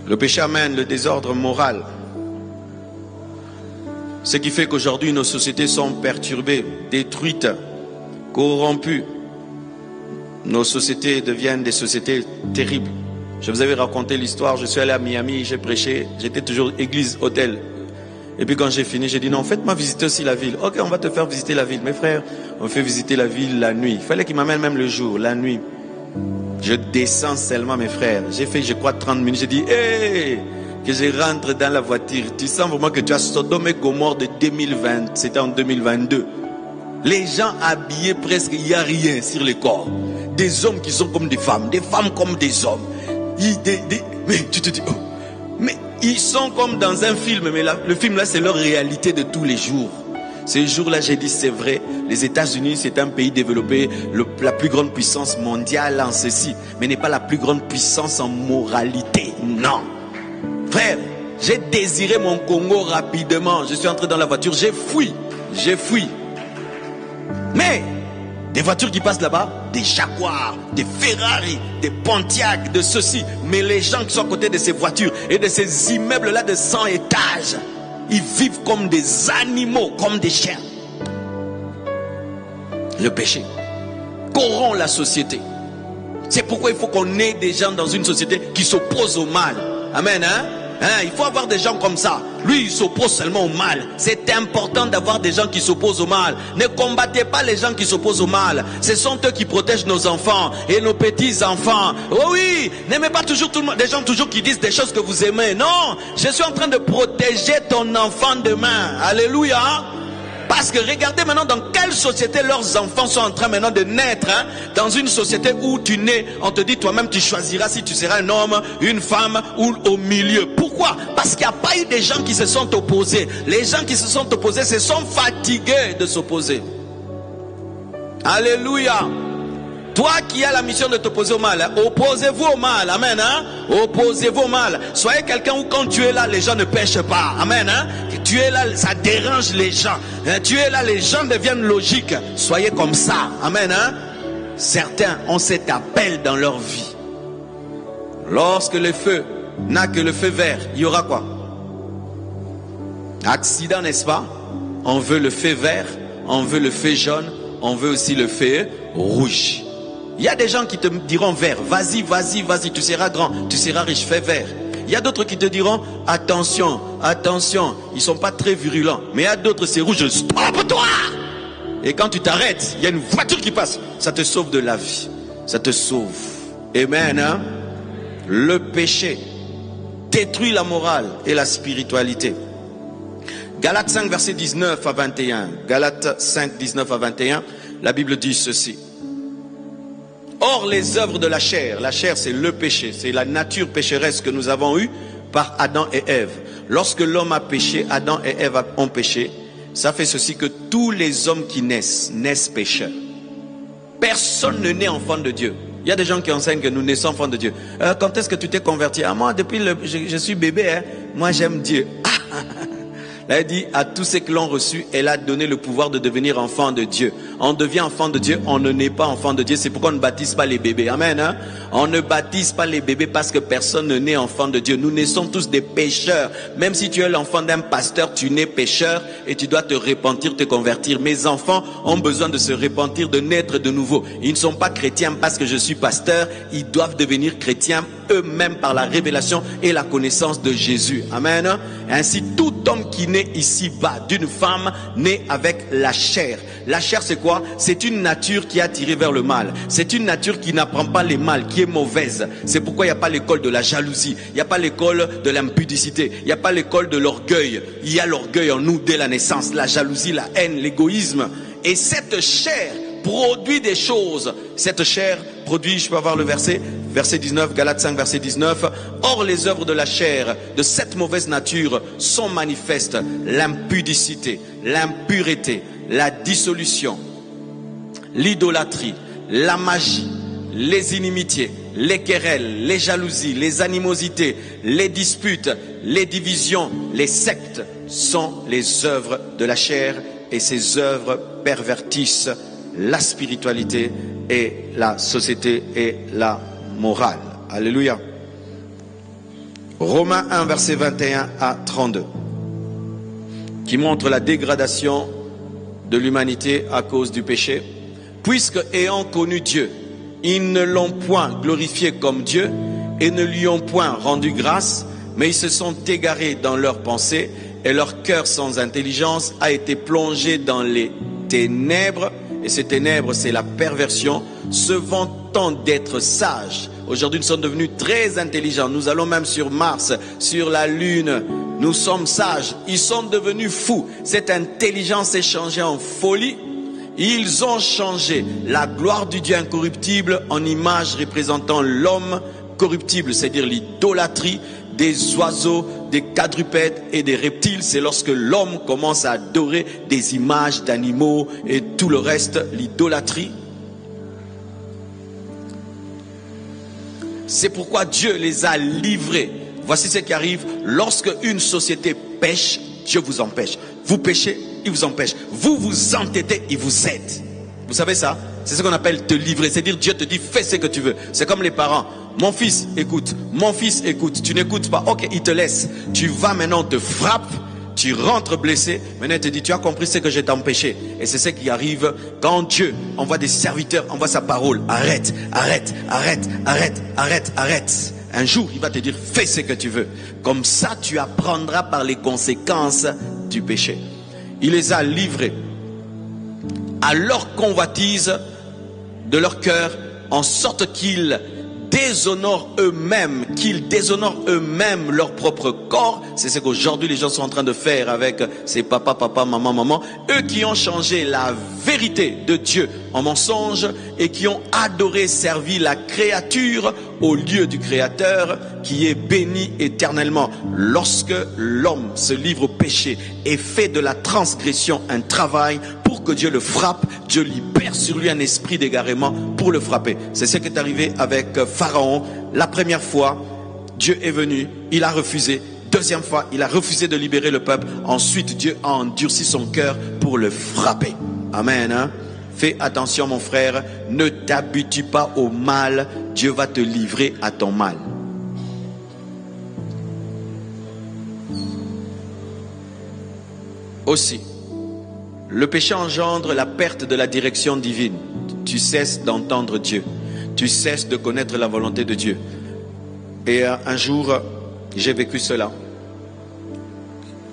Le péché amène le désordre moral. Ce qui fait qu'aujourd'hui nos sociétés sont perturbées, détruites, corrompues. Nos sociétés deviennent des sociétés terribles. Je vous avais raconté l'histoire, je suis allé à Miami, j'ai prêché, j'étais toujours église, hôtel. Et puis quand j'ai fini, j'ai dit non, faites-moi visiter aussi la ville. Ok, on va te faire visiter la ville. Mes frères, on fait visiter la ville la nuit. Il fallait qu'ils m'amènent même le jour, la nuit. Je descends seulement mes frères. J'ai fait, je crois, 30 minutes. J'ai dit, hé, que je rentre dans la voiture. Tu sens vraiment que tu as Sodome et Gomorrhe de 2020. C'était en 2022. Les gens habillés presque, il n'y a rien sur les corps. Des hommes qui sont comme des femmes comme des hommes. Mais tu te dis, oh, mais ils sont comme dans un film, mais le film là c'est leur réalité de tous les jours. Ces jours-là j'ai dit c'est vrai, les États-Unis c'est un pays développé, la plus grande puissance mondiale en ceci, mais n'est pas la plus grande puissance en moralité, non. Frère, j'ai désiré mon Congo rapidement, je suis entré dans la voiture, j'ai fui. Mais des voitures qui passent là-bas, des Jaguars, des Ferrari, des Pontiac, de ceci. Mais les gens qui sont à côté de ces voitures et de ces immeubles-là de 100 étages, ils vivent comme des animaux, comme des chiens. Le péché corrompt la société. C'est pourquoi il faut qu'on ait des gens dans une société qui s'opposent au mal. Amen, hein? Il faut avoir des gens comme ça. Lui, il s'oppose seulement au mal. C'est important d'avoir des gens qui s'opposent au mal. Ne combattez pas les gens qui s'opposent au mal. Ce sont eux qui protègent nos enfants et nos petits-enfants. Oh oui, n'aimez pas toujours tout le monde, des gens toujours qui disent des choses que vous aimez. Non, je suis en train de protéger ton enfant demain. Alléluia. Parce que regardez maintenant dans quelle société leurs enfants sont en train maintenant de naître. Dans une société où tu nais, on te dit toi-même tu choisiras si tu seras un homme, une femme ou au milieu. Pourquoi? Parce qu'il n'y a pas eu des gens qui se sont opposés. Les gens qui se sont opposés se sont fatigués de s'opposer. Alléluia. Toi qui as la mission de t'opposer au mal, opposez-vous au mal, amen, hein? Opposez-vous au mal. Soyez quelqu'un où quand tu es là, les gens ne pêchent pas, amen, hein? Tu es là, ça dérange les gens. Tu es là, les gens deviennent logiques. Soyez comme ça, amen, hein? Certains ont cet appel dans leur vie. Lorsque le feu n'a que le feu vert, il y aura quoi? Accident, n'est-ce pas? On veut le feu vert, on veut le feu jaune, on veut aussi le feu rouge. Il y a des gens qui te diront vert, vas-y, vas-y, vas-y, tu seras grand, tu seras riche, fais vert. Il y a d'autres qui te diront attention, attention, ils sont pas très virulents. Mais il y a d'autres, c'est rouge, stop-toi! Et quand tu t'arrêtes, il y a une voiture qui passe, ça te sauve de la vie, ça te sauve. Amen, hein? Le péché détruit la morale et la spiritualité. Galates 5, verset 19 à 21. Galates 5, 19 à 21, la Bible dit ceci. Or les œuvres de la chair c'est le péché, c'est la nature pécheresse que nous avons eue par Adam et Ève. Lorsque l'homme a péché, Adam et Ève ont péché, ça fait ceci que tous les hommes qui naissent pécheurs. Personne ne naît enfant de Dieu. Il y a des gens qui enseignent que nous naissons enfants de Dieu. Quand est-ce que tu t'es converti? Moi, depuis je suis bébé, hein, moi j'aime Dieu. Là, il dit, à tous ceux qui l'ont reçu, elle a donné le pouvoir de devenir enfant de Dieu. On devient enfant de Dieu, on ne naît pas enfant de Dieu. C'est pourquoi on ne baptise pas les bébés. Amen. Hein? On ne baptise pas les bébés parce que personne ne naît enfant de Dieu. Nous naissons tous des pécheurs. Même si tu es l'enfant d'un pasteur, tu nais pécheur et tu dois te repentir, te convertir. Mes enfants ont besoin de se repentir, de naître de nouveau. Ils ne sont pas chrétiens parce que je suis pasteur. Ils doivent devenir chrétiens eux-mêmes par la révélation et la connaissance de Jésus. Amen. Ainsi, tout homme qui naît ici-bas d'une femme naît avec la chair. La chair, c'est quoi? C'est une nature qui est attirée vers le mal. C'est une nature qui n'apprend pas les mal, qui est mauvaise. C'est pourquoi il n'y a pas l'école de la jalousie. Il n'y a pas l'école de l'impudicité. Il n'y a pas l'école de l'orgueil. Il y a l'orgueil en nous dès la naissance. La jalousie, la haine, l'égoïsme. Et cette chair produit des choses. Cette chair produit, je peux avoir le verset 19, Galates 5, verset 19. Or, les œuvres de la chair, de cette mauvaise nature, sont manifestes. L'impudicité, l'impureté, la dissolution, l'idolâtrie, la magie, les inimitiés, les querelles, les jalousies, les animosités, les disputes, les divisions, les sectes sont les œuvres de la chair, et ces œuvres pervertissent la spiritualité et la société et la morale. Alléluia. Romains 1, verset 21 à 32, qui montre la dégradation de l'humanité à cause du péché. Puisque, ayant connu Dieu, ils ne l'ont point glorifié comme Dieu et ne lui ont point rendu grâce, mais ils se sont égarés dans leurs pensées et leur cœur sans intelligence a été plongé dans les ténèbres. Et ces ténèbres, c'est la perversion, se vantant d'être sages. Aujourd'hui, nous sommes devenus très intelligents. Nous allons même sur Mars, sur la Lune. Nous sommes sages. Ils sont devenus fous. Cette intelligence est changée en folie. Ils ont changé la gloire du Dieu incorruptible en image représentant l'homme corruptible, c'est-à-dire l'idolâtrie des oiseaux, des quadrupèdes et des reptiles. C'est lorsque l'homme commence à adorer des images d'animaux et tout le reste, l'idolâtrie. C'est pourquoi Dieu les a livrés. Voici ce qui arrive lorsque une société pêche, Dieu vous empêche. Vous péchez, il vous empêche. Vous vous entêtez, il vous aide. Vous savez ça? C'est ce qu'on appelle te livrer. C'est-à-dire Dieu te dit fais ce que tu veux. C'est comme les parents. Mon fils, écoute. Mon fils, écoute. Tu n'écoutes pas. Ok, il te laisse. Tu vas maintenant, te frappe. Tu rentres blessé. Maintenant, il te dit, tu as compris ce que j'ai t'empêché. Et c'est ce qui arrive quand Dieu envoie des serviteurs, envoie sa parole. Arrête, arrête, arrête, arrête, arrête, arrête. Un jour, il va te dire, fais ce que tu veux. Comme ça, tu apprendras par les conséquences du péché. Il les a livrés à leur convoitise de leur cœur, en sorte qu'ils déshonorent eux-mêmes, leur propre corps. C'est ce qu'aujourd'hui les gens sont en train de faire avec ces papa, maman. Eux qui ont changé la vérité de Dieu en mensonge et qui ont adoré, servi la créature au lieu du Créateur qui est béni éternellement. Lorsque l'homme se livre au péché et fait de la transgression un travail pour que Dieu le frappe, Dieu libère sur lui un esprit d'égarement pour le frapper. C'est ce qui est arrivé avec Pharaon. La première fois, Dieu est venu, il a refusé. Deuxième fois, il a refusé de libérer le peuple. Ensuite, Dieu a endurci son cœur pour le frapper. Amen. Hein? Fais attention mon frère, ne t'habitue pas au mal, Dieu va te livrer à ton mal. Aussi, le péché engendre la perte de la direction divine. Tu cesses d'entendre Dieu, tu cesses de connaître la volonté de Dieu. Et un jour, j'ai vécu cela.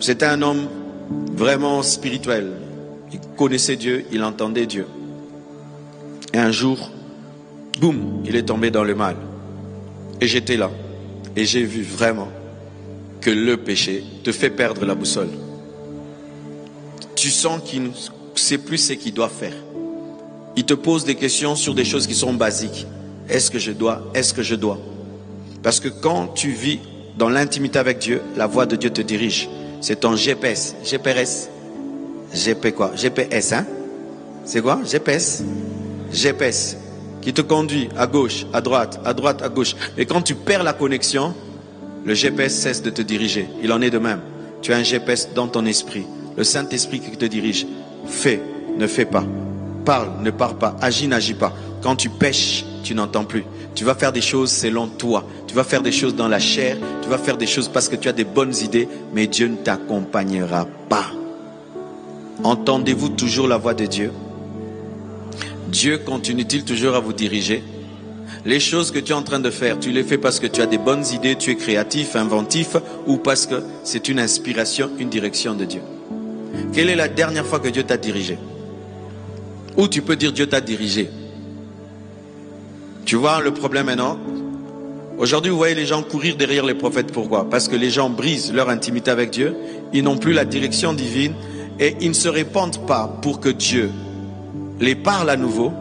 C'était un homme vraiment spirituel. Il connaissait Dieu, il entendait Dieu. Et un jour, boum, il est tombé dans le mal. Et j'étais là. Et j'ai vu vraiment que le péché te fait perdre la boussole. Tu sens qu'il ne sait plus ce qu'il doit faire. Il te pose des questions sur des choses qui sont basiques. Est-ce que je dois? Est-ce que je dois? Parce que quand tu vis dans l'intimité avec Dieu, la voix de Dieu te dirige. C'est ton GPS. GPS. GP quoi? GPS, hein? C'est quoi? GPS. GPS. Qui te conduit à gauche, à droite, à gauche. Et quand tu perds la connexion, le GPS cesse de te diriger. Il en est de même. tu as un GPS dans ton esprit. Le Saint-Esprit qui te dirige. Fais, ne fais pas. Parle, ne parle pas. Agis, n'agis pas. Quand tu pêches, tu n'entends plus. Tu vas faire des choses selon toi. Tu vas faire des choses dans la chair. Tu vas faire des choses parce que tu as des bonnes idées. Mais Dieu ne t'accompagnera pas. Entendez-vous toujours la voix de Dieu? Dieu continue-t-il toujours à vous diriger? Les choses que tu es en train de faire, tu les fais parce que tu as des bonnes idées, tu es créatif, inventif, ou parce que c'est une inspiration, une direction de Dieu? Quelle est la dernière fois que Dieu t'a dirigé? Ou tu peux dire Dieu t'a dirigé? Tu vois le problème maintenant? Aujourd'hui, vous voyez les gens courir derrière les prophètes. Pourquoi? Parce que les gens brisent leur intimité avec Dieu. Ils n'ont plus la direction divine et ils ne se répandent pas pour que Dieu les parle à nouveau,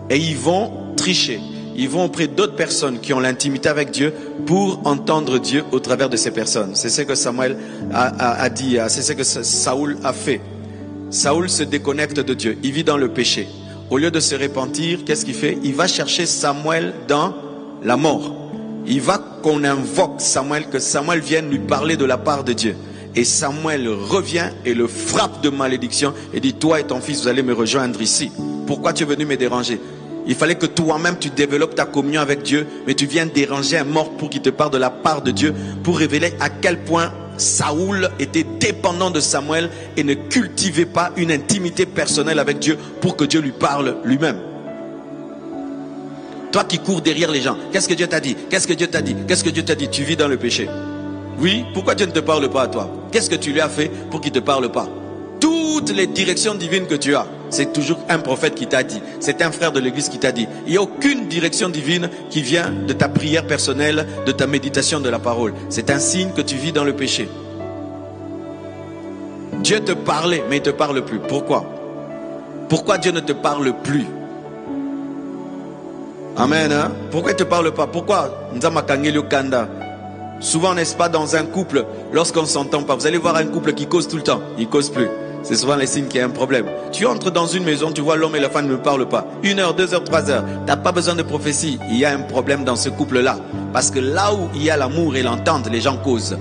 et ils vont tricher. Ils vont auprès d'autres personnes qui ont l'intimité avec Dieu pour entendre Dieu au travers de ces personnes. C'est ce que Samuel a dit, c'est ce que Saoul a fait. Saoul se déconnecte de Dieu, il vit dans le péché. Au lieu de se repentir, qu'est-ce qu'il fait? Il va chercher Samuel dans la mort. Il va qu'on invoque Samuel, que Samuel vienne lui parler de la part de Dieu. Et Samuel revient et le frappe de malédiction et dit: toi et ton fils, vous allez me rejoindre ici. Pourquoi tu es venu me déranger? Il fallait que toi-même tu développes ta communion avec Dieu, mais tu viens déranger un mort pour qu'il te parle de la part de Dieu, pour révéler à quel point Saoul était dépendant de Samuel et ne cultivait pas une intimité personnelle avec Dieu pour que Dieu lui parle lui-même. Toi qui cours derrière les gens, qu'est-ce que Dieu t'a dit? Qu'est-ce que Dieu t'a dit? Qu'est-ce que Dieu t'a dit? Tu vis dans le péché. Oui, pourquoi Dieu ne te parle pas à toi? Qu'est-ce que tu lui as fait pour qu'il ne te parle pas? Toutes les directions divines que tu as, c'est toujours un prophète qui t'a dit. C'est un frère de l'église qui t'a dit. Il n'y a aucune direction divine qui vient de ta prière personnelle, de ta méditation de la parole. C'est un signe que tu vis dans le péché. Dieu te parlait, mais il ne te parle plus. Pourquoi? Pourquoi Dieu ne te parle plus? Amen. Hein? Pourquoi il ne te parle pas? Pourquoi? Souvent, n'est-ce pas, dans un couple, lorsqu'on ne s'entend pas, vous allez voir un couple qui cause tout le temps. Il ne cause plus. C'est souvent les signes qu'il y a un problème. Tu entres dans une maison, tu vois l'homme et la femme ne parlent pas. 1 heure, 2 heures, 3 heures. Tu n'as pas besoin de prophétie. Il y a un problème dans ce couple-là. Parce que là où il y a l'amour et l'entente, les gens causent.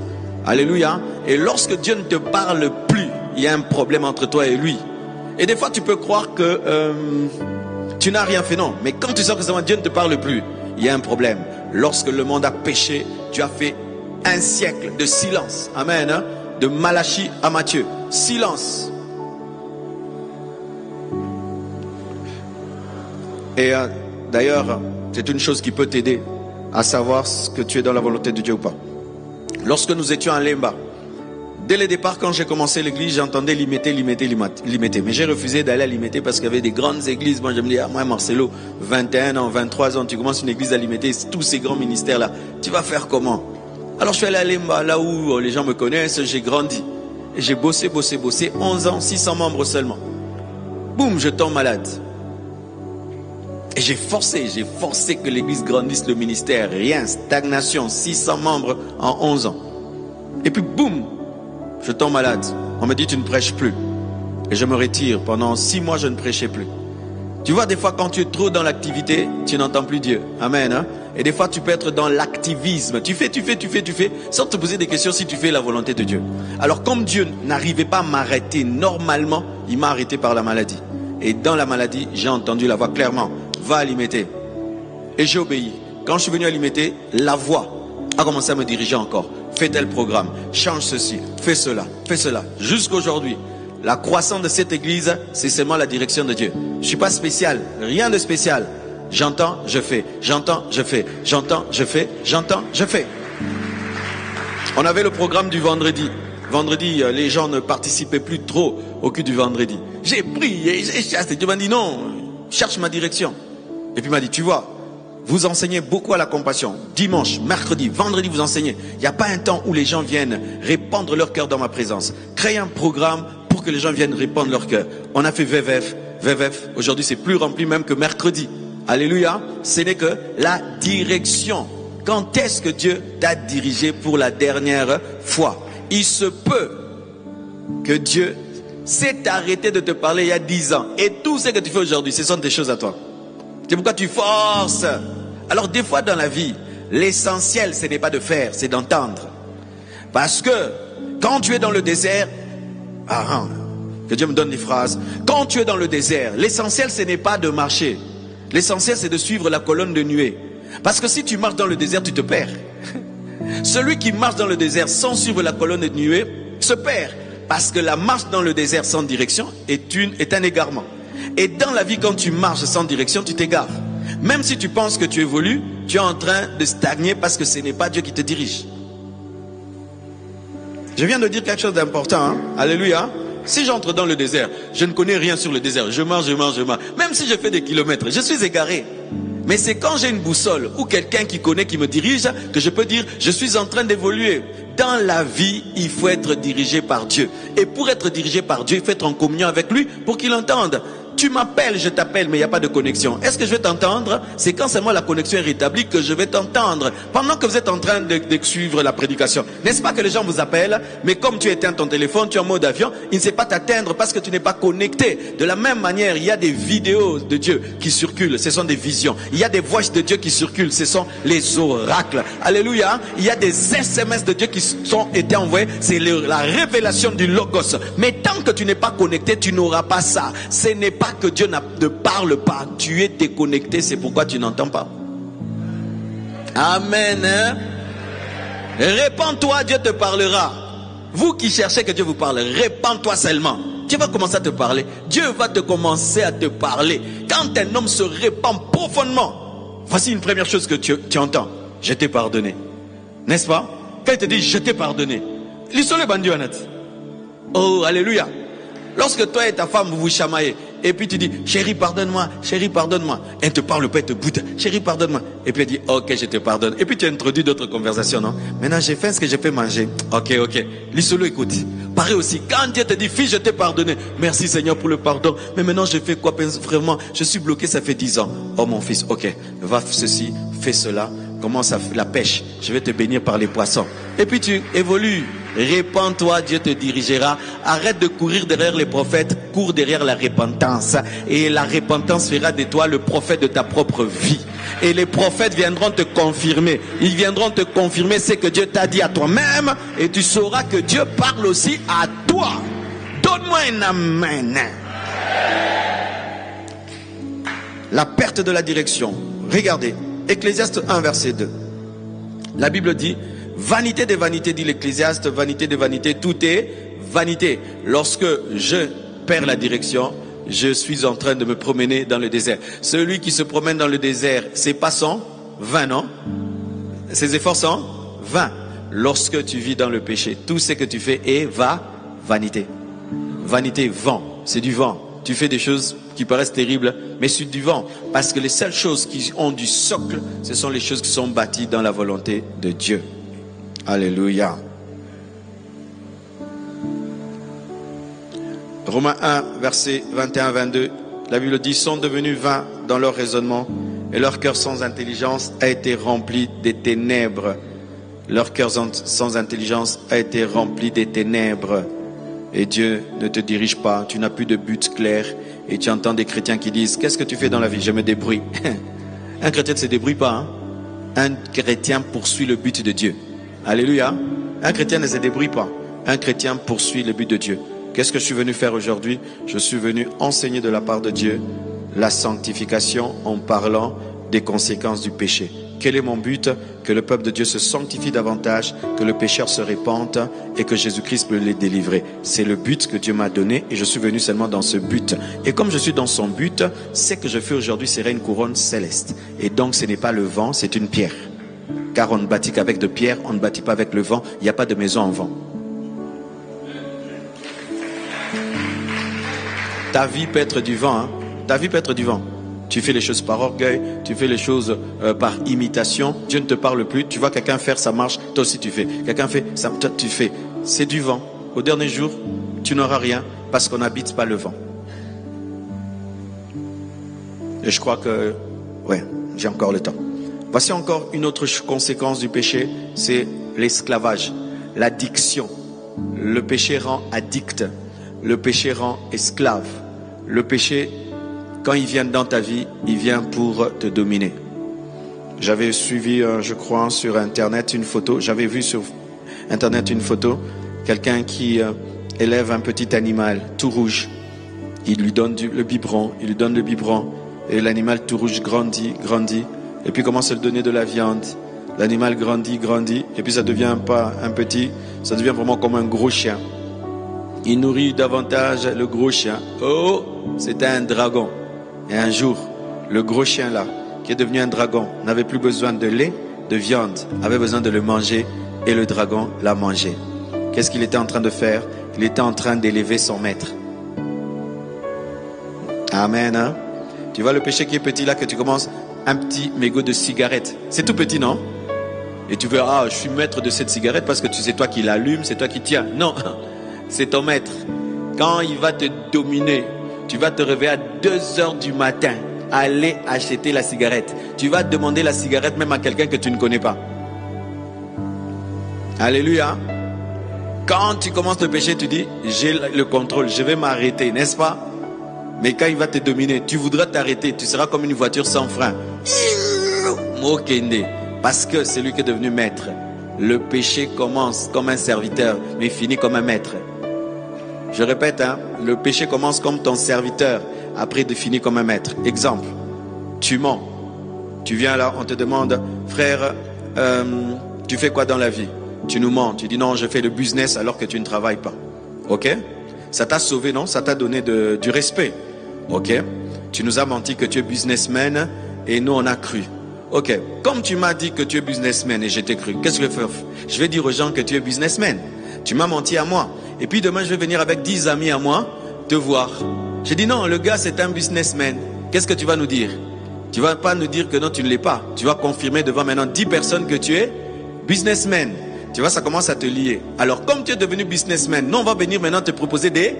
Alléluia. Et lorsque Dieu ne te parle plus, il y a un problème entre toi et lui. Et des fois, tu peux croire que tu n'as rien fait, non. Mais quand tu sens que Dieu ne te parle plus, il y a un problème. Lorsque le monde a péché, tu as fait un siècle de silence. Amen. Hein? De Malachie à Matthieu. Silence. Et d'ailleurs, c'est une chose qui peut t'aider à savoir ce que tu es dans la volonté de Dieu ou pas. Lorsque nous étions à Lemba, dès le départ, quand j'ai commencé l'église, j'entendais limiter. Mais j'ai refusé d'aller à limiter parce qu'il y avait des grandes églises. Moi, je me dis, moi, Marcelo, 21 ans, 23 ans, tu commences une église à limiter, tous ces grands ministères-là, tu vas faire comment? Alors, je suis allé à Lemba, là où les gens me connaissent, j'ai grandi. Et j'ai bossé, 11 ans, 600 membres seulement. Boum, je tombe malade. Et j'ai forcé que l'église grandisse le ministère. Rien, stagnation, 600 membres en 11 ans. Et puis boum, je tombe malade. On me dit tu ne prêches plus. Et je me retire. Pendant 6 mois, je ne prêchais plus. Tu vois, des fois, quand tu es trop dans l'activité, tu n'entends plus Dieu. Amen. Hein? Et des fois, tu peux être dans l'activisme. Tu fais, sans te poser des questions si tu fais la volonté de Dieu. Alors, comme Dieu n'arrivait pas à m'arrêter normalement, il m'a arrêté par la maladie. Et dans la maladie, j'ai entendu la voix clairement. Va à l'Imété. Et j'ai obéi. Quand je suis venu à l'Imété, la voix a commencé à me diriger encore. Fais tel programme, change ceci, fais cela. Jusqu'aujourd'hui, la croissance de cette église, c'est seulement la direction de Dieu. Je ne suis pas spécial, rien de spécial. J'entends, je fais. J'entends, je fais. J'entends, je fais. J'entends, je fais. On avait le programme du vendredi. Vendredi, les gens ne participaient plus trop au culte du vendredi. J'ai prié, j'ai chassé. Dieu m'a dit non, cherche ma direction. Et puis il m'a dit, tu vois, vous enseignez beaucoup à la compassion. Dimanche, mercredi, vendredi, vous enseignez. Il n'y a pas un temps où les gens viennent répandre leur cœur dans ma présence. Créez un programme pour que les gens viennent répandre leur cœur. On a fait VVF. Aujourd'hui, c'est plus rempli même que mercredi. Alléluia. Ce n'est que la direction. Quand est-ce que Dieu t'a dirigé pour la dernière fois? Il se peut que Dieu s'est arrêté de te parler il y a 10 ans. Et tout ce que tu fais aujourd'hui, ce sont des choses à toi. C'est pourquoi tu forces. Alors des fois dans la vie, l'essentiel, ce n'est pas de faire, c'est d'entendre. Parce que Quand tu es dans le désert, que Dieu me donne des phrases. Quand tu es dans le désert, l'essentiel ce n'est pas de marcher. L'essentiel c'est de suivre la colonne de nuée. Parce que si tu marches dans le désert, tu te perds. Celui qui marche dans le désert sans suivre la colonne de nuée se perd. Parce que la marche dans le désert sans direction est un égarement. Et dans la vie, quand tu marches sans direction, tu t'égares. Même si tu penses que tu évolues, tu es en train de stagner parce que ce n'est pas Dieu qui te dirige. Je viens de dire quelque chose d'important. Hein? Alléluia. Si j'entre dans le désert, je ne connais rien sur le désert. Je marche. Même si je fais des kilomètres, je suis égaré. Mais c'est quand j'ai une boussole ou quelqu'un qui connaît, qui me dirige, que je peux dire, je suis en train d'évoluer. Dans la vie, il faut être dirigé par Dieu. Et pour être dirigé par Dieu, il faut être en communion avec lui pour qu'il entende. Tu m'appelles, je t'appelle, mais il n'y a pas de connexion. Est-ce que je vais t'entendre? C'est quand seulement la connexion est rétablie que je vais t'entendre. Pendant que vous êtes en train de suivre la prédication. N'est-ce pas que les gens vous appellent, mais comme tu éteins ton téléphone, tu es en mode avion, il ne sait pas t'atteindre parce que tu n'es pas connecté. De la même manière, il y a des vidéos de Dieu qui circulent, ce sont des visions. Il y a des voix de Dieu qui circulent, ce sont les oracles. Alléluia. Il y a des SMS de Dieu qui sont été envoyés, c'est la révélation du Logos. Mais tant que tu n'es pas connecté, tu n'auras pas ça. Ce n'est pas que Dieu ne parle pas, tu es déconnecté, c'est pourquoi tu n'entends pas. Amen. Hein? Répands-toi, Dieu te parlera. Vous qui cherchez que Dieu vous parle, répands-toi seulement. Dieu va commencer à te parler. Dieu va te commencer à te parler. Quand un homme se répand profondément, voici une première chose que tu entends. Je t'ai pardonné. N'est-ce pas? Quand il te dit je t'ai pardonné, l'histoire est bandit honnête. Oh, alléluia. Lorsque toi et ta femme vous chamaillez, et puis tu dis, chérie pardonne-moi, elle ne te parle pas, elle te boude, chérie pardonne-moi, et puis elle dit, ok je te pardonne, et puis tu introduis d'autres conversations, non? Maintenant j'ai faim, ce que j'ai fait manger, ok, l'isolo écoute. Pareil aussi, quand Dieu te dit, fille je t'ai pardonné, merci Seigneur pour le pardon, mais maintenant je fais quoi? Vraiment, je suis bloqué, ça fait 10 ans, oh mon fils, ok, va ceci, fais cela, commence à la pêche, je vais te bénir par les poissons, et puis tu évolues. Répands-toi, Dieu te dirigera. Arrête de courir derrière les prophètes, cours derrière la repentance. Et la repentance fera de toi le prophète de ta propre vie. Et les prophètes viendront te confirmer. Ils viendront te confirmer ce que Dieu t'a dit à toi-même. Et tu sauras que Dieu parle aussi à toi. Donne-moi un amen. La perte de la direction. Regardez, Ecclésiaste 1, verset 2. La Bible dit, vanité des vanités, dit l'Ecclésiaste, vanité des vanités, tout est vanité. Lorsque je perds la direction, je suis en train de me promener dans le désert. Celui qui se promène dans le désert, ses pas sont vains, non? Ses efforts sont vains. Lorsque tu vis dans le péché, tout ce que tu fais est vanité. Vanité, vent, c'est du vent. Tu fais des choses qui paraissent terribles, mais c'est du vent. Parce que les seules choses qui ont du socle, ce sont les choses qui sont bâties dans la volonté de Dieu. Alléluia. Romains 1, versets 21-22, la Bible dit, sont devenus vains dans leur raisonnement et leur cœur sans intelligence a été rempli des ténèbres. Leur cœur sans intelligence a été rempli des ténèbres. Et Dieu ne te dirige pas, tu n'as plus de but clair. Et tu entends des chrétiens qui disent, qu'est-ce que tu fais dans la vie? Je me débrouille. Un chrétien ne se débrouille pas. Hein? Un chrétien poursuit le but de Dieu. Alléluia. Un chrétien ne se débrouille pas. Un chrétien poursuit le but de Dieu. Qu'est-ce que je suis venu faire aujourd'hui? Je suis venu enseigner de la part de Dieu la sanctification en parlant des conséquences du péché. Quel est mon but? Que le peuple de Dieu se sanctifie davantage, que le pécheur se répande et que Jésus-Christ peut les délivrer. C'est le but que Dieu m'a donné et je suis venu seulement dans ce but. Et comme je suis dans son but, ce que je fais aujourd'hui serait une couronne céleste. Et donc ce n'est pas le vent, c'est une pierre. Car on ne bâtit qu'avec de pierre, on ne bâtit pas avec le vent. Il n'y a pas de maison en vent. Ta vie peut être du vent. Hein? Ta vie peut être du vent. Tu fais les choses par orgueil, tu fais les choses par imitation. Dieu ne te parle plus. Tu vois quelqu'un faire, ça marche. Toi aussi tu fais. Quelqu'un fait, ça, toi tu fais. C'est du vent. Au dernier jour, tu n'auras rien parce qu'on n'habite pas le vent. Et je crois que, ouais, j'ai encore le temps. Voici encore une autre conséquence du péché, c'est l'esclavage, l'addiction. Le péché rend addict, le péché rend esclave. Le péché, quand il vient dans ta vie, il vient pour te dominer. J'avais suivi, je crois, sur Internet une photo, j'avais vu sur Internet une photo, Quelqu'un qui élève un petit animal tout rouge. Il lui donne le biberon, et l'animal tout rouge grandit, et puis commence à lui donner de la viande. L'animal grandit, et puis ça devient pas un petit, ça devient vraiment comme un gros chien. Il nourrit davantage le gros chien. Oh, c'était un dragon. Et un jour, le gros chien là, qui est devenu un dragon, n'avait plus besoin de lait, de viande, avait besoin de le manger, et le dragon l'a mangé. Qu'est-ce qu'il était en train de faire? Il était en train d'élever son maître. Amen, hein? Tu vois le péché qui est petit là, que tu commences un petit mégot de cigarette. C'est tout petit, non? Et tu veux, je suis maître de cette cigarette parce que c'est toi qui l'allume, c'est toi qui tiens. Non, c'est ton maître. Quand il va te dominer, tu vas te réveiller à 2h du matin, aller acheter la cigarette. Tu vas demander la cigarette même à quelqu'un que tu ne connais pas. Alléluia. Quand tu commences le péché, tu dis, j'ai le contrôle, je vais m'arrêter, n'est-ce pas? Mais quand il va te dominer, tu voudras t'arrêter, tu seras comme une voiture sans frein. Mokende. Parce que c'est lui qui est devenu maître. Le péché commence comme un serviteur, mais finit comme un maître. Je répète, le péché commence comme ton serviteur, après il finit comme un maître. Exemple, tu mens. Tu viens là, on te demande, frère, tu fais quoi dans la vie? Tu nous mens, tu dis non, je fais le business alors que tu ne travailles pas. Ok? Ça t'a sauvé, non? Ça t'a donné du respect. Ok? Tu nous as menti que tu es businessman et nous on a cru. Ok, comme tu m'as dit que tu es businessman et je t'ai cru, qu'est-ce que je vais faire? Je vais dire aux gens que tu es businessman. Tu m'as menti à moi. Et puis demain, je vais venir avec 10 amis à moi te voir. J'ai dit non, le gars c'est un businessman. Qu'est-ce que tu vas nous dire? Tu vas pas nous dire que non, tu ne l'es pas. Tu vas confirmer devant maintenant 10 personnes que tu es businessman. Tu vois, ça commence à te lier. Alors, comme tu es devenu businessman, non, on va venir maintenant te proposer des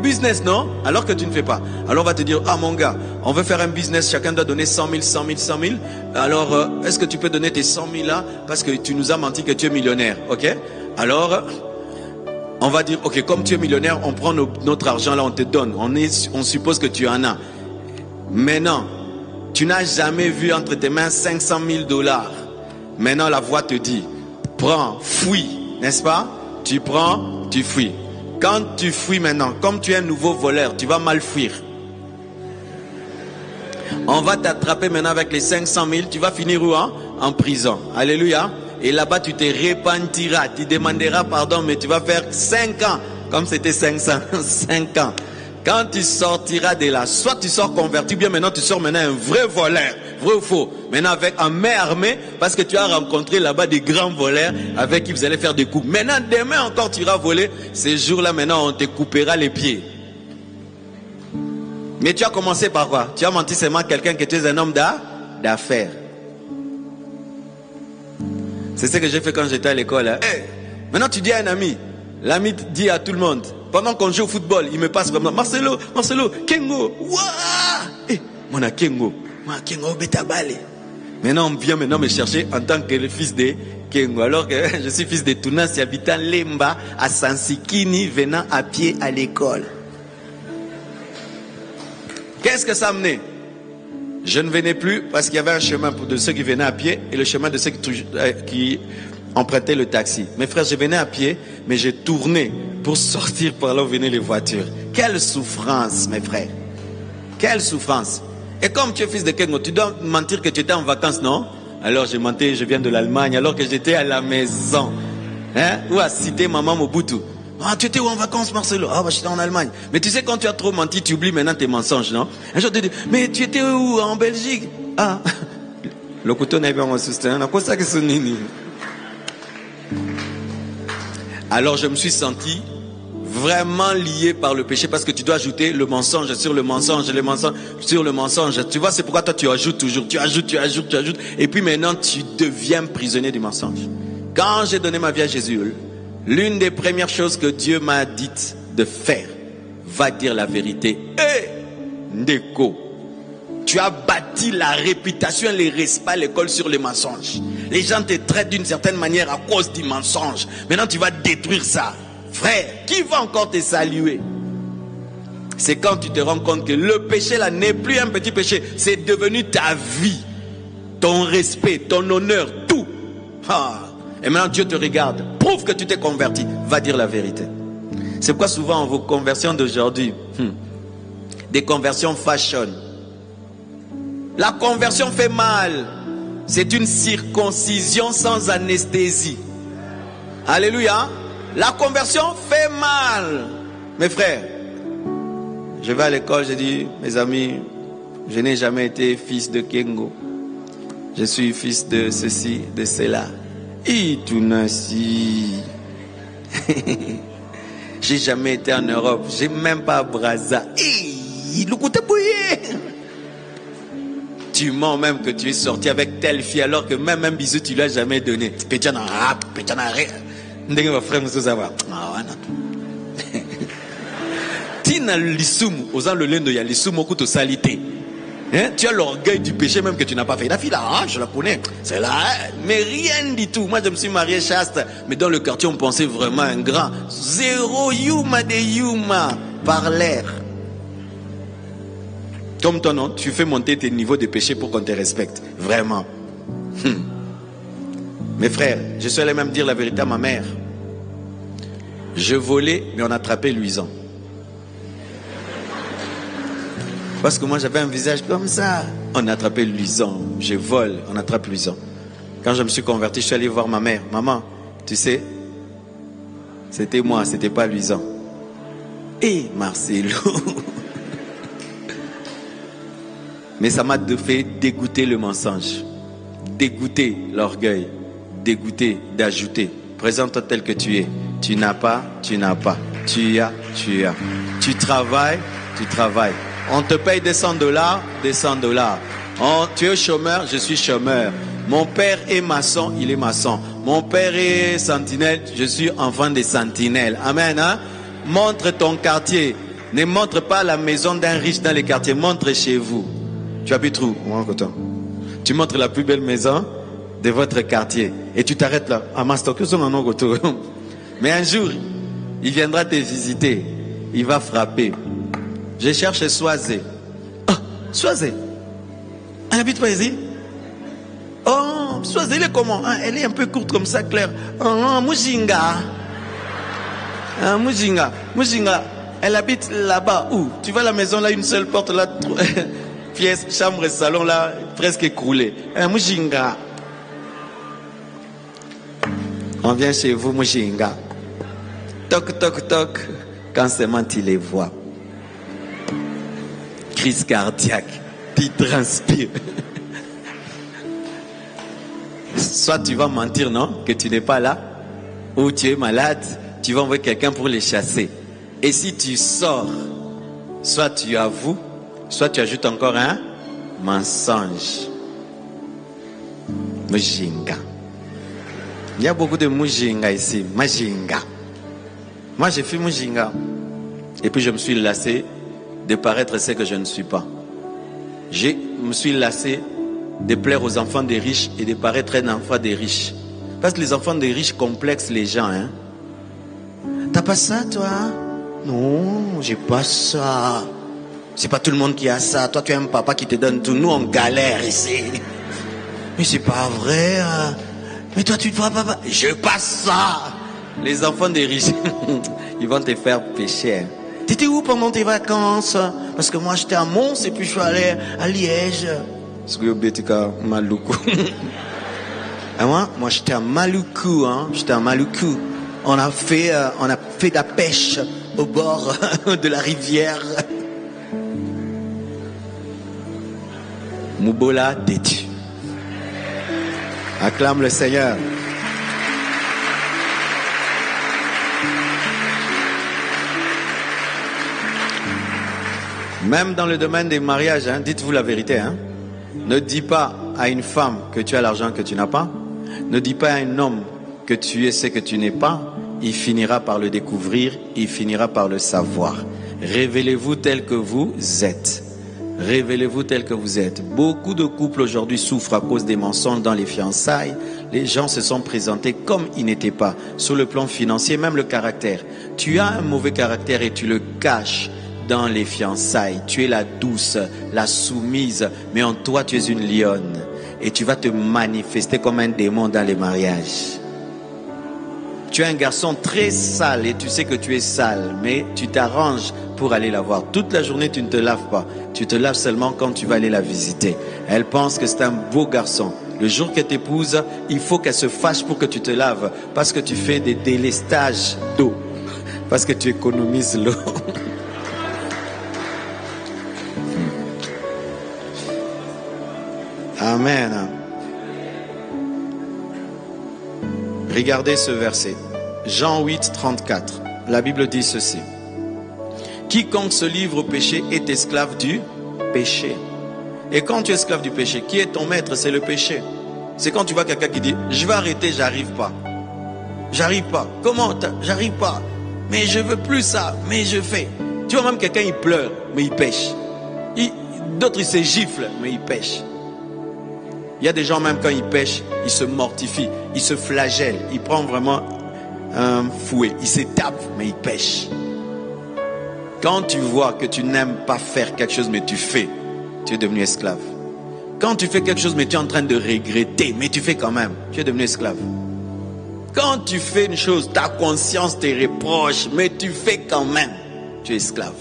business, non? Alors que tu ne fais pas. Alors, on va te dire, mon gars, on veut faire un business, chacun doit donner 100 000, 100 000, 100 000. Alors, est-ce que tu peux donner tes 100 000 là? Parce que tu nous as menti que tu es millionnaire, ok? Alors, on va dire, ok, comme tu es millionnaire, on prend notre argent là, on te donne. On suppose que tu en as. Maintenant, tu n'as jamais vu entre tes mains 500 000 $. Maintenant, la voix te dit, prends, fuis, n'est-ce pas? Tu prends, tu fuis. Quand tu fuis maintenant, comme tu es un nouveau voleur, tu vas mal fuir. On va t'attraper maintenant avec les 500 000, tu vas finir où? En prison. Alléluia. Et là-bas, tu te repentiras, tu demanderas pardon, mais tu vas faire 5 ans, comme c'était 500, 5 ans. Quand tu sortiras de là, soit tu sors converti, bien maintenant tu sors maintenant un vrai voleur, vrai ou faux. Maintenant avec un main armée, parce que tu as rencontré là-bas des grands voleurs avec qui vous allez faire des coups. Maintenant, demain encore tu iras voler. Ces jours-là, maintenant on te coupera les pieds. Mais tu as commencé par quoi? Tu as menti seulement à quelqu'un que tu es un homme d'affaires. C'est ce que j'ai fait quand j'étais à l'école. Hey, maintenant tu dis à un ami, l'ami dit à tout le monde, pendant qu'on joue au football, il me passe comme ça, Marcelo, Kengo, ouah, hey, mon a Kengo, beta balé. Maintenant on vient me chercher en tant que le fils de Kengo, alors que je suis fils de Tunasi habitant Lemba à Sansikini, venant à pied à l'école. Qu'est-ce que ça menait? Je ne venais plus parce qu'il y avait un chemin de ceux qui venaient à pied et le chemin de ceux qui empruntaient le taxi. Mes frères, je venais à pied, mais j'ai tourné pour sortir par là où venaient les voitures. Quelle souffrance, mes frères. Quelle souffrance. Et comme tu es fils de Kengo, tu dois mentir que tu étais en vacances, non? Alors j'ai menti, je viens de l'Allemagne, alors que j'étais à la maison. Ou à citer maman Mobutu. Tu étais où en vacances, Marcelo? J'étais en Allemagne. Mais tu sais, quand tu as trop menti, tu oublies maintenant tes mensonges, non? Un jour, tu dis, mais tu étais où? En Belgique? Le couteau n'est pas mon soutien. Alors, je me suis senti vraiment lié par le péché parce que tu dois ajouter le mensonge sur le mensonge, le mensonge sur le mensonge. Tu vois, c'est pourquoi toi, tu ajoutes toujours. Tu ajoutes. Et puis maintenant, tu deviens prisonnier du mensonge. Quand j'ai donné ma vie à Jésus, l'une des premières choses que Dieu m'a dit de faire, va dire la vérité. Ndeko, tu as bâti la réputation, les respects à l'école sur les mensonges. Les gens te traitent d'une certaine manière à cause du mensonge. Maintenant, tu vas détruire ça. Frère, qui va encore te saluer? C'est quand tu te rends compte que le péché là n'est plus un petit péché. C'est devenu ta vie, ton respect, ton honneur, tout. Et maintenant Dieu te regarde. Prouve que tu t'es converti. Va dire la vérité. C'est pourquoi souvent vos conversions d'aujourd'hui, des conversions fashion. La conversion fait mal. C'est une circoncision sans anesthésie. Alléluia. La conversion fait mal. Mes frères, je vais à l'école, je dis, mes amis, je n'ai jamais été fils de Kengo. Je suis fils de ceci, de cela. Et tout ainsi. J'ai jamais été en Europe. J'ai même pas à Brazza. Et le coup de bouillé. Tu mens même que tu es sorti avec telle fille alors que même un bisou tu lui as jamais donné. Pétiana rap, pétiana ré. Ndenge va frère nous savoir. Ah wana. Tina l'isum, osant le lendo ya l'isum au couteau salité. Hein? Tu as l'orgueil du péché même que tu n'as pas fait. La fille là, ah, je la connais. C'est là, mais rien du tout. Moi je me suis marié chaste, mais dans le quartier on pensait vraiment un grand. Zéro yuma de yuma par l'air. Comme toi, non, tu fais monter tes niveaux de péché pour qu'on te respecte. Vraiment. Mes frères, je suis allé même dire la vérité à ma mère. Je volais, mais on attrapait luisant. Parce que moi, j'avais un visage comme ça. On attrapait luisant. Je vole, on attrape luisant. Quand je me suis converti, je suis allé voir ma mère. Maman, tu sais, c'était moi, c'était pas luisant. Et Marcelo. Mais ça m'a fait dégoûter le mensonge, dégoûter l'orgueil, dégoûter d'ajouter. Présente-toi tel que tu es. Tu n'as pas, tu n'as pas. Tu as, tu as. Tu travailles, tu travailles. On te paye des $100, des $100. Tu es chômeur, je suis chômeur. Mon père est maçon, il est maçon. Mon père est sentinelle, je suis enfant des sentinelles. Amen. Hein? Montre ton quartier. Ne montre pas la maison d'un riche dans les quartiers. Montre chez vous. Tu habites où? Tu montres la plus belle maison de votre quartier. Et tu t'arrêtes là. Mais un jour, il viendra te visiter. Il va frapper. Je cherche Soisé. Oh, Soisé. Elle habite pas ici? Oh, Soisé, elle est comment? Elle est un peu courte comme ça, Claire. Oh, Mujinga. Mujinga. Mujinga. Elle habite là-bas. Où? Tu vois la maison là, une seule porte là. Pièce, chambre et salon là, presque écroulé. Mujinga. On vient chez vous, Mujinga. Toc, toc, toc. Quand seulement tu les vois. Crise cardiaque. Tu transpires. Soit tu vas mentir, non? Que tu n'es pas là. Ou tu es malade. Tu vas envoyer quelqu'un pour les chasser. Et si tu sors, soit tu avoues, soit tu ajoutes encore un mensonge. Mujinga. Il y a beaucoup de Mujinga ici. Mujinga. Moi j'ai fait Mujinga. Et puis je me suis lassé de paraître ce que je ne suis pas. Je me suis lassé de plaire aux enfants des riches et de paraître un enfant des riches. Parce que les enfants des riches complexent les gens. Hein? T'as pas ça toi? Non, j'ai pas ça. C'est pas tout le monde qui a ça. Toi, tu as un papa qui te donne tout. Nous, on galère ici. Mais c'est pas vrai. Hein. Mais toi, tu ne vois pas. Je passe ça. Les enfants des riches, ils vont te faire pécher. T'étais où pendant tes vacances? Parce que moi, j'étais à Mons et puis je suis allé à Liège. Moi, j'étais à Maluku. Hein. J'étais à Maluku. On a fait de la pêche au bord de la rivière. Moubola détu. Acclame le Seigneur. Même dans le domaine des mariages, hein, dites-vous la vérité. Hein. Ne dis pas à une femme que tu as l'argent que tu n'as pas. Ne dis pas à un homme que tu es ce que tu n'es pas. Il finira par le découvrir, il finira par le savoir. Révélez-vous tel que vous êtes. Révélez-vous tel que vous êtes. Beaucoup de couples aujourd'hui souffrent à cause des mensonges dans les fiançailles. Les gens se sont présentés comme ils n'étaient pas. Sur le plan financier, même le caractère. Tu as un mauvais caractère et tu le caches dans les fiançailles. Tu es la douce, la soumise, mais en toi tu es une lionne. Et tu vas te manifester comme un démon dans les mariages. Tu es un garçon très sale et tu sais que tu es sale, mais tu t'arranges pour aller la voir. Toute la journée, tu ne te laves pas. Tu te laves seulement quand tu vas aller la visiter. Elle pense que c'est un beau garçon. Le jour qu'elle t'épouse, il faut qu'elle se fâche pour que tu te laves, parce que tu fais des délestages d'eau, parce que tu économises l'eau. Amen. Regardez ce verset. Jean 8, 34. La Bible dit ceci. Quiconque se livre au péché est esclave du péché. Et quand tu es esclave du péché, qui est ton maître? C'est le péché. C'est quand tu vois quelqu'un qui dit, je vais arrêter, j'arrive pas. J'arrive pas. Comment? J'arrive pas. Mais je veux plus ça, mais je fais. Tu vois même quelqu'un, il pleure, mais il pêche. D'autres, ils se giflent, mais ils pêchent. Il y a des gens, même quand ils pêchent, ils se mortifient, ils se flagellent, ils prennent vraiment un fouet, ils se tapent, mais ils pêchent. Quand tu vois que tu n'aimes pas faire quelque chose, mais tu fais, tu es devenu esclave. Quand tu fais quelque chose, mais tu es en train de regretter, mais tu fais quand même, tu es devenu esclave. Quand tu fais une chose, ta conscience te reproche, mais tu fais quand même, tu es esclave.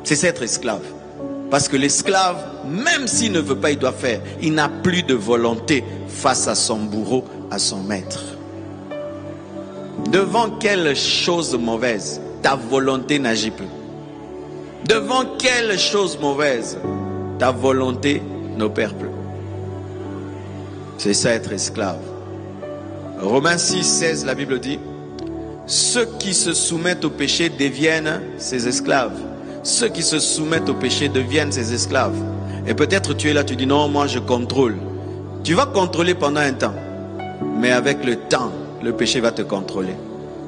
C'est ça, être esclave. Parce que l'esclave, même s'il ne veut pas, il doit faire. Il n'a plus de volonté face à son bourreau, à son maître. Devant quelle chose mauvaise ta volonté n'agit plus? Devant quelle chose mauvaise ta volonté n'opère plus? C'est ça, être esclave. Romains 6, 16, la Bible dit, ceux qui se soumettent au péché deviennent ses esclaves. Ceux qui se soumettent au péché deviennent ses esclaves. Et peut-être tu es là, tu dis non, moi je contrôle. Tu vas contrôler pendant un temps. Mais avec le temps, le péché va te contrôler.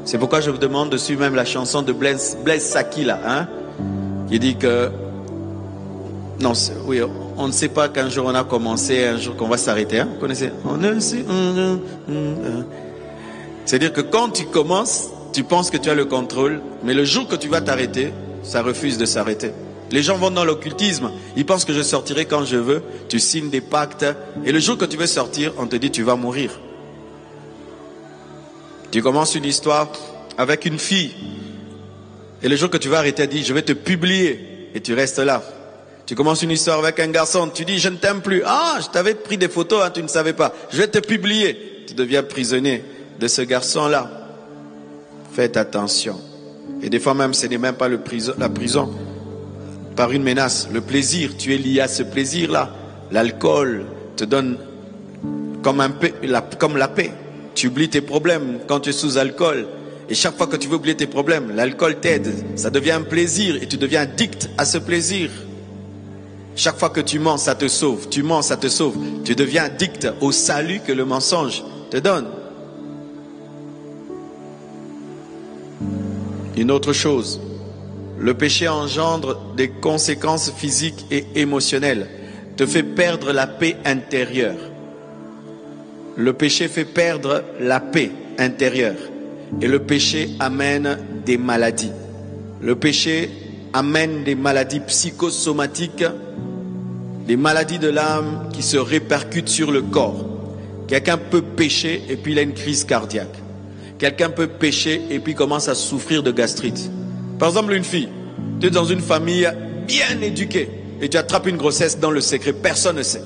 C'est pourquoi je vous demande de suivre même la chanson de Blaise Saki là, hein, qui dit que non, oui, on ne sait pas qu'un jour on a commencé, un jour qu'on va s'arrêter. Hein, vous connaissez? C'est-à-dire que quand tu commences, tu penses que tu as le contrôle, mais le jour que tu vas t'arrêter, ça refuse de s'arrêter. Les gens vont dans l'occultisme, ils pensent que je sortirai quand je veux, tu signes des pactes, et le jour que tu veux sortir, on te dit tu vas mourir. Tu commences une histoire avec une fille, et le jour que tu vas arrêter, elle dit je vais te publier, et tu restes là. Tu commences une histoire avec un garçon, tu dis je ne t'aime plus. Ah, je t'avais pris des photos, hein, tu ne savais pas. Je vais te publier. Tu deviens prisonnier de ce garçon-là. Faites attention. Et des fois même, ce n'est même pas la prison. Par une menace, le plaisir, tu es lié à ce plaisir-là. L'alcool te donne comme la paix. Tu oublies tes problèmes quand tu es sous alcool. Et chaque fois que tu veux oublier tes problèmes, l'alcool t'aide. Ça devient un plaisir et tu deviens addict à ce plaisir. Chaque fois que tu mens, ça te sauve. Tu mens, ça te sauve. Tu deviens addict au salut que le mensonge te donne. Une autre chose, le péché engendre des conséquences physiques et émotionnelles, te fait perdre la paix intérieure. Le péché fait perdre la paix intérieure et le péché amène des maladies. Le péché amène des maladies psychosomatiques, des maladies de l'âme qui se répercutent sur le corps. Quelqu'un peut pécher et puis il a une crise cardiaque. Quelqu'un peut pécher et puis commence à souffrir de gastrite. Par exemple, une fille, tu es dans une famille bien éduquée et tu attrapes une grossesse dans le secret, personne ne sait.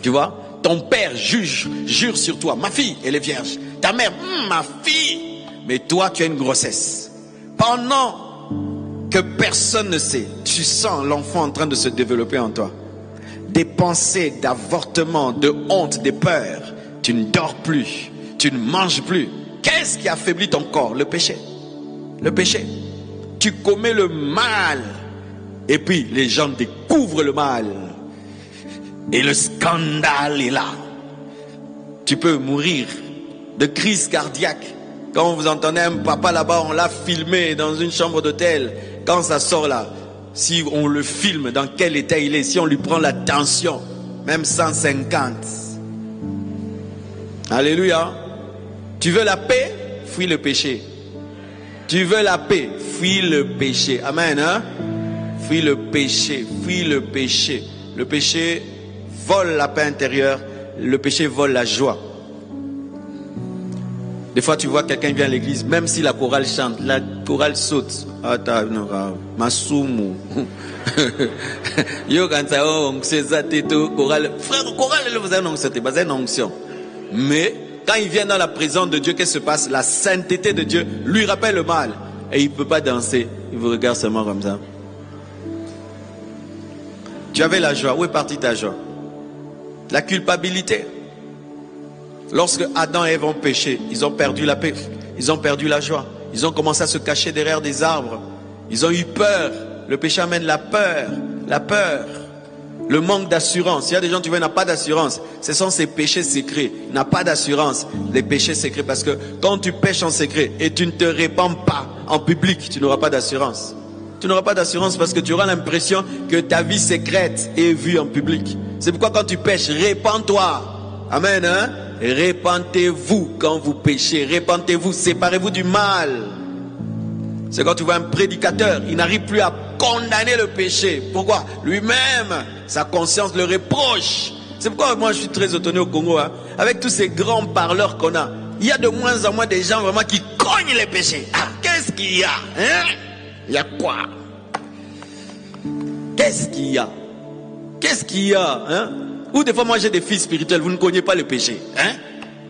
Tu vois, ton père jure sur toi, ma fille, elle est vierge. Ta mère, ma fille, mais toi tu as une grossesse. Pendant que personne ne sait, tu sens l'enfant en train de se développer en toi. Des pensées d'avortement, de honte, de peur. Tu ne dors plus. Tu ne manges plus. Qu'est-ce qui affaiblit ton corps? Le péché. Le péché. Tu commets le mal. Et puis les gens découvrent le mal. Et le scandale est là. Tu peux mourir de crise cardiaque. Quand vous entendez un papa là-bas, on l'a filmé dans une chambre d'hôtel. Quand ça sort là, si on le filme, dans quel état il est, si on lui prend la tension, même 150. Alléluia. Tu veux la paix? Fuis le péché. Tu veux la paix? Fuis le péché. Amen. Hein? Fuis le péché. Fuis le péché. Le péché vole la paix intérieure. Le péché vole la joie. Des fois, tu vois quelqu'un vient à l'église, même si la chorale chante, la chorale saute. Masumu. Yo, quand ça, on sait ça, chorale. Frère, chorale, vous avez une onction. Mais, quand il vient dans la présence de Dieu, qu'est-ce qui se passe? La sainteté de Dieu lui rappelle le mal. Et il ne peut pas danser. Il vous regarde seulement comme ça. Tu avais la joie. Où est partie ta joie? La culpabilité. Lorsque Adam et Ève ont péché, ils ont perdu la paix, ils ont perdu la joie, ils ont commencé à se cacher derrière des arbres, ils ont eu peur. Le péché amène la peur, le manque d'assurance. Il y a des gens, tu vois, ils n'ont pas d'assurance. Ce sont ces péchés secrets. Il n'a pas d'assurance, les péchés secrets, parce que quand tu pêches en secret et tu ne te répands pas en public, tu n'auras pas d'assurance. Tu n'auras pas d'assurance parce que tu auras l'impression que ta vie secrète est vue en public. C'est pourquoi quand tu pêches, répands-toi. Amen, hein? Répentez-vous quand vous péchez, répentez-vous, séparez-vous du mal. C'est quand tu vois un prédicateur, il n'arrive plus à condamner le péché. Pourquoi? Lui-même, sa conscience le reproche. C'est pourquoi moi je suis très étonné au Congo, hein. Avec tous ces grands parleurs qu'on a, il y a de moins en moins des gens vraiment qui cognent les péchés. Ah, qu'est-ce qu'il y a, hein? Il y a quoi? Qu'est-ce qu'il y a? Qu'est-ce qu'il y a, hein? Ou des fois, moi j'ai des fils spirituels, vous ne connaissez pas le péché. Hein?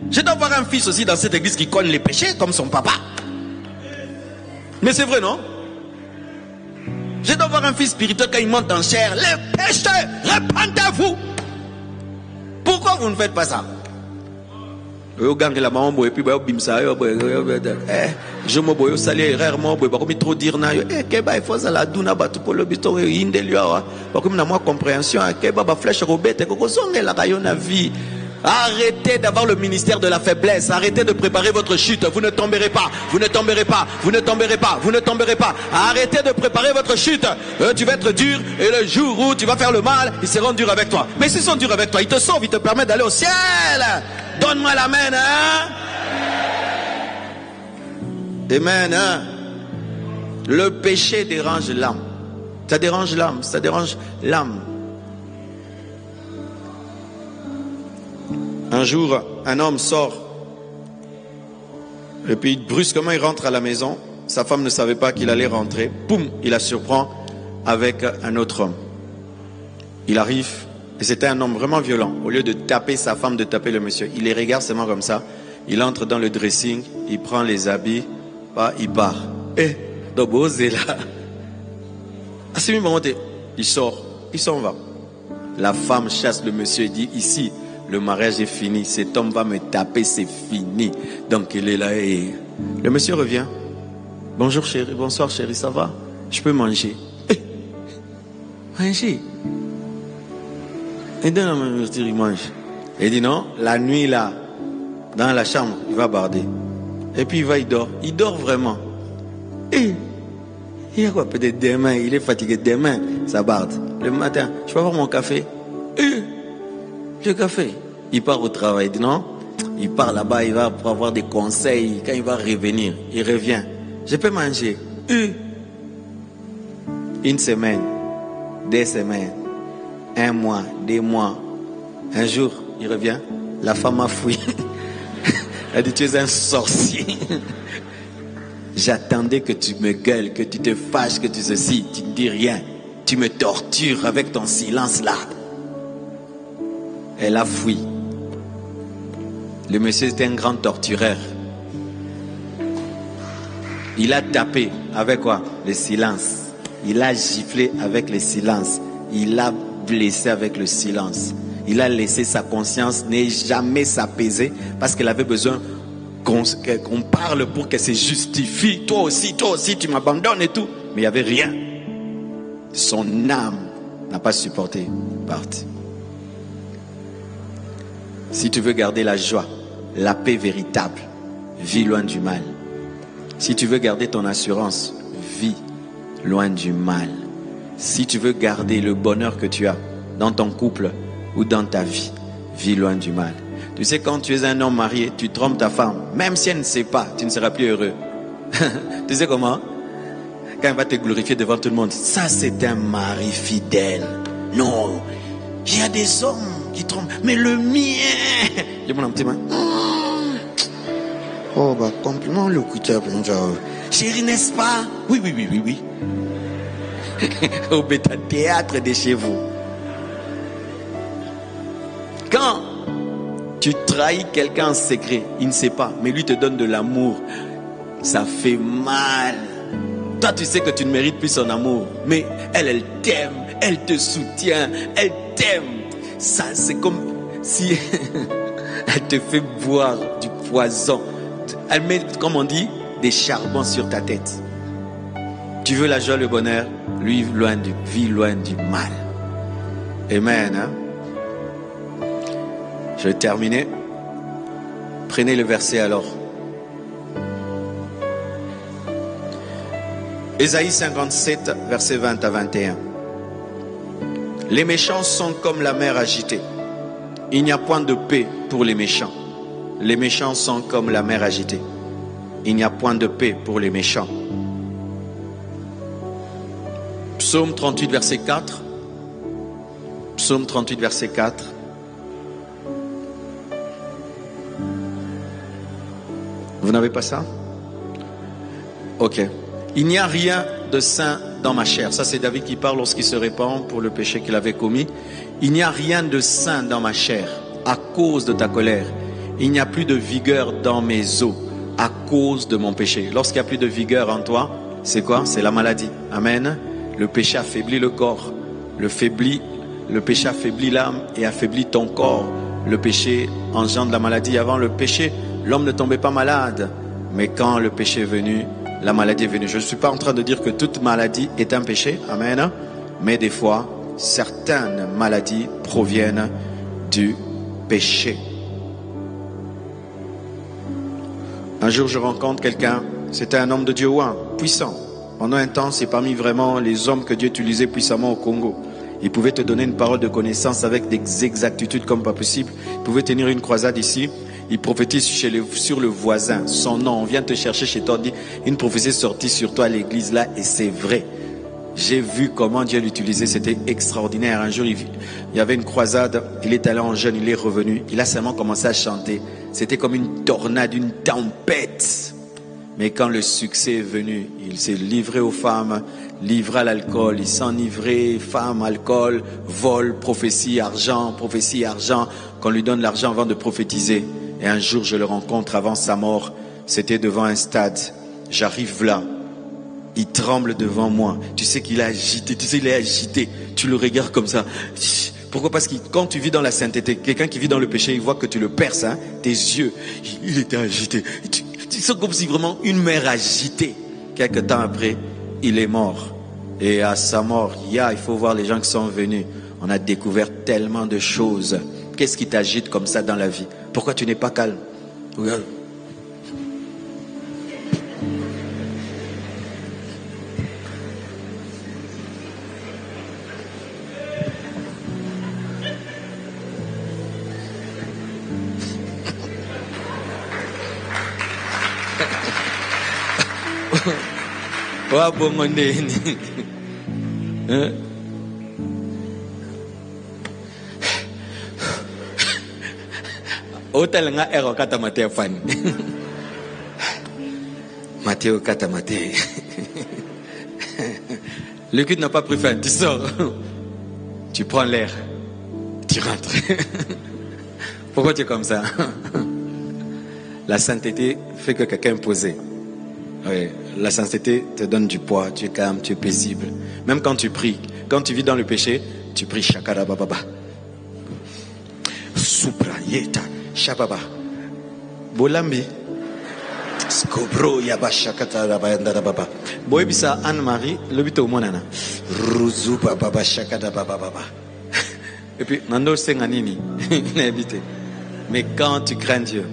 Je dois avoir un fils aussi dans cette église qui cogne les péchés, comme son papa. Mais c'est vrai, non? Je dois avoir un fils spirituel quand il monte en chair. Les péchés, répandez-vous. Pourquoi vous ne faites pas ça? Je me salir rarement, trop dire na il faut ça la duna batu pour le biton indelio comme na moi compréhension baba flèche robette la rayonne vie. Arrêtez d'avoir le ministère de la faiblesse. Arrêtez de préparer votre chute. Vous ne tomberez pas. Vous ne tomberez pas. Vous ne tomberez pas. Vous ne tomberez pas. Arrêtez de préparer votre chute. Tu vas être dur et le jour où tu vas faire le mal, ils seront durs avec toi. Mais s'ils sont durs avec toi, ils te sauvent, ils te permettent d'aller au ciel. Donne-moi l'amen, hein? Amen, hein? Le péché dérange l'âme. Ça dérange l'âme. Ça dérange l'âme. Un jour, un homme sort et puis brusquement il rentre à la maison. Sa femme ne savait pas qu'il allait rentrer. Poum, il la surprend avec un autre homme. Il arrive et c'était un homme vraiment violent. Au lieu de taper sa femme, de taper le monsieur, il les regarde seulement comme ça. Il entre dans le dressing, il prend les habits, il part. Et Doboze là, il sort, il s'en va. La femme chasse le monsieur et dit ici. Le mariage est fini, cet homme va me taper, c'est fini. Donc il est là et le monsieur revient. Bonjour chérie, bonsoir chérie, ça va? Je peux manger? Manger? Et dans la même il mange. Il dit non, la nuit là, dans la chambre, il va barder. Et puis il dort. Il dort vraiment. Et il y a quoi? Peut-être demain, il est fatigué. Demain, ça barde. Le matin, je peux avoir mon café? Le café. Il part au travail. Il dit non. Il part là-bas, il va avoir des conseils. Quand il va revenir, il revient. Je peux manger. Une semaine, 2 semaines, 1 mois, 2 mois. Un jour, il revient. La femme a fouillé. Elle dit tu es un sorcier. J'attendais que tu me gueules, que tu te fâches, que tu ceci. Tu ne dis rien. Tu me tortures avec ton silence là. Elle a fui. Le monsieur était un grand tortureur. Il a tapé avec quoi? Le silence. Il a giflé avec le silence. Il a blessé avec le silence. Il a laissé sa conscience ne jamais s'apaiser parce qu'elle avait besoin qu'on parle pour qu'elle se justifie. Toi aussi, tu m'abandonnes et tout. Mais il n'y avait rien. Son âme n'a pas supporté. Parti. Si tu veux garder la joie, la paix véritable, vis loin du mal. Si tu veux garder ton assurance, vis loin du mal. Si tu veux garder le bonheur que tu as dans ton couple ou dans ta vie, vis loin du mal. Tu sais, quand tu es un homme marié, tu trompes ta femme. Même si elle ne sait pas, tu ne seras plus heureux. Tu sais comment? Quand elle va te glorifier devant tout le monde. Ça, c'est un mari fidèle. Non, il y a des hommes qui trompent. Mais le mien... J'ai mon petit main. Oh, bah, compliment le coup de chérie, n'est-ce pas? Oui, oui, oui, oui, oui. Au bêta théâtre de chez vous. Quand tu trahis quelqu'un en secret, il ne sait pas, mais lui te donne de l'amour, ça fait mal. Toi, tu sais que tu ne mérites plus son amour, mais elle t'aime, elle te soutient, elle t'aime. Ça, c'est comme si elle te fait boire du poison. Elle met, comme on dit, des charbons sur ta tête. Tu veux la joie, le bonheur, lui, vis loin du mal. Amen. Hein? Je vais terminer. Prenez le verset alors. Ésaïe 57, verset 20 à 21. Les méchants sont comme la mer agitée. Il n'y a point de paix pour les méchants. Les méchants sont comme la mer agitée. Il n'y a point de paix pour les méchants. Psaume 38, verset 4. Psaume 38, verset 4. Vous n'avez pas ça? Ok. Il n'y a rien de saint dans ma chair. Ça, c'est David qui parle lorsqu'il se répand pour le péché qu'il avait commis. Il n'y a rien de saint dans ma chair à cause de ta colère. Il n'y a plus de vigueur dans mes os à cause de mon péché. Lorsqu'il n'y a plus de vigueur en toi, c'est quoi? C'est la maladie. Amen. Le péché affaiblit le corps. Le péché affaiblit l'âme et affaiblit ton corps. Le péché engendre la maladie. Avant le péché, l'homme ne tombait pas malade. Mais quand le péché est venu, la maladie est venue. Je ne suis pas en train de dire que toute maladie est un péché. Amen. Mais des fois, certaines maladies proviennent du péché. Un jour, je rencontre quelqu'un. C'était un homme de Dieu, puissant. Pendant un temps, c'est parmi vraiment les hommes que Dieu utilisait puissamment au Congo. Il pouvait te donner une parole de connaissance avec des exactitudes comme pas possible. Il pouvait tenir une croisade ici. Il prophétise sur le voisin. Son nom, on vient te chercher chez toi. On dit, une prophétie est sortie sur toi à l'église là et c'est vrai. J'ai vu comment Dieu l'utilisait. C'était extraordinaire. Un jour, il y avait une croisade. Il est allé en jeûne, il est revenu. Il a seulement commencé à chanter. C'était comme une tornade, une tempête. Mais quand le succès est venu, il s'est livré aux femmes, livré à l'alcool, il s'enivrait, femmes, alcool, vol, prophétie, argent, qu'on lui donne l'argent avant de prophétiser. Et un jour, je le rencontre avant sa mort, c'était devant un stade. J'arrive là, il tremble devant moi. Tu sais qu'il est agité, tu le regardes comme ça. Pourquoi? Parce que quand tu vis dans la sainteté, quelqu'un qui vit dans le péché, il voit que tu le perces, hein, tes yeux, il était agité. Tu sens comme si vraiment une mer agitée. Quelque temps après, il est mort. Et à sa mort, il faut voir les gens qui sont venus. On a découvert tellement de choses. Qu'est-ce qui t'agite comme ça dans la vie? Pourquoi tu n'es pas calme? Regarde. Hein? Hotel nga ero kata mate fan. Matteo kata mate. Le culte n'a pas pris fin, tu sors. Tu prends l'air. Tu rentres. Pourquoi tu es comme ça? La sainteté fait que quelqu'un est posé. Oui, la sainteté te donne du poids, tu es calme, tu es paisible. Même quand tu pries, quand tu vis dans le péché, tu pries Shakara Bababa. Suprayeta, Shababa. Bolambi. Skobro Yaba Shakata Rabayanda Baba. Boebisa Anne-Marie, le but au monana. Ruzu Baba Shakata Baba. Et puis, Nando Senganini, il est habité. Mais quand tu crains Dieu,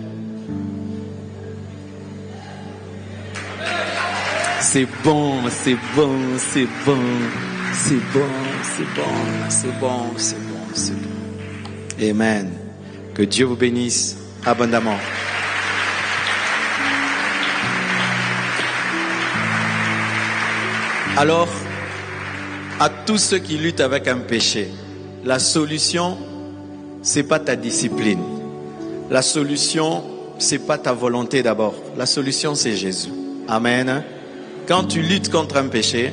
c'est bon, c'est bon, c'est bon, c'est bon, c'est bon, c'est bon, c'est bon, c'est bon. Amen. Que Dieu vous bénisse abondamment. Alors, à tous ceux qui luttent avec un péché, la solution, c'est pas ta discipline. La solution, c'est pas ta volonté d'abord. La solution, c'est Jésus. Amen. Quand tu luttes contre un péché,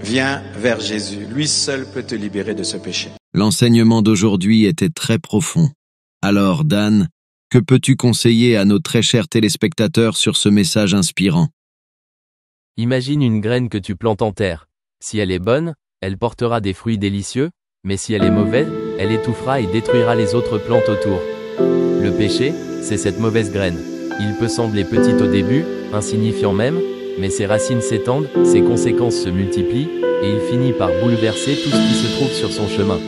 viens vers Jésus. Lui seul peut te libérer de ce péché. L'enseignement d'aujourd'hui était très profond. Alors, Dan, que peux-tu conseiller à nos très chers téléspectateurs sur ce message inspirant? Imagine une graine que tu plantes en terre. Si elle est bonne, elle portera des fruits délicieux, mais si elle est mauvaise, elle étouffera et détruira les autres plantes autour. Le péché, c'est cette mauvaise graine. Il peut sembler petit au début, insignifiant même, mais ses racines s'étendent, ses conséquences se multiplient, et il finit par bouleverser tout ce qui se trouve sur son chemin.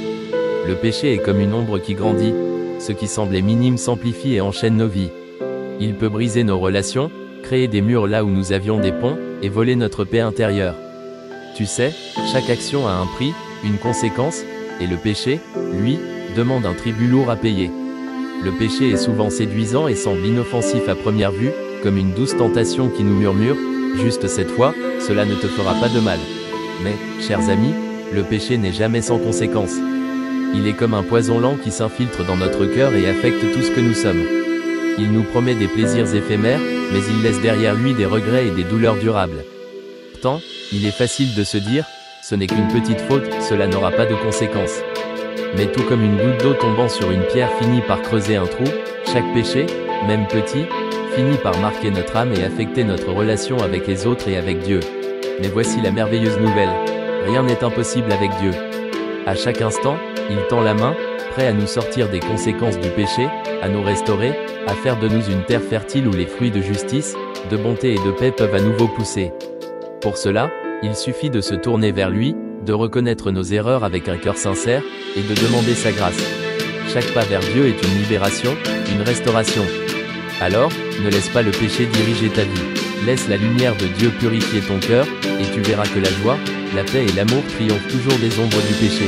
Le péché est comme une ombre qui grandit, ce qui semblait minime s'amplifie et enchaîne nos vies. Il peut briser nos relations, créer des murs là où nous avions des ponts, et voler notre paix intérieure. Tu sais, chaque action a un prix, une conséquence, et le péché, lui, demande un tribut lourd à payer. Le péché est souvent séduisant et semble inoffensif à première vue, comme une douce tentation qui nous murmure « Juste cette fois, cela ne te fera pas de mal ». Mais, chers amis, le péché n'est jamais sans conséquence. Il est comme un poison lent qui s'infiltre dans notre cœur et affecte tout ce que nous sommes. Il nous promet des plaisirs éphémères, mais il laisse derrière lui des regrets et des douleurs durables. Pourtant, il est facile de se dire « Ce n'est qu'une petite faute, cela n'aura pas de conséquences ». Mais tout comme une goutte d'eau tombant sur une pierre finit par creuser un trou, chaque péché, même petit, finit par marquer notre âme et affecter notre relation avec les autres et avec Dieu. Mais voici la merveilleuse nouvelle. Rien n'est impossible avec Dieu. À chaque instant, il tend la main, prêt à nous sortir des conséquences du péché, à nous restaurer, à faire de nous une terre fertile où les fruits de justice, de bonté et de paix peuvent à nouveau pousser. Pour cela, il suffit de se tourner vers lui, de reconnaître nos erreurs avec un cœur sincère, et de demander sa grâce. Chaque pas vers Dieu est une libération, une restauration. Alors, ne laisse pas le péché diriger ta vie. Laisse la lumière de Dieu purifier ton cœur, et tu verras que la joie, la paix et l'amour triomphent toujours des ombres du péché.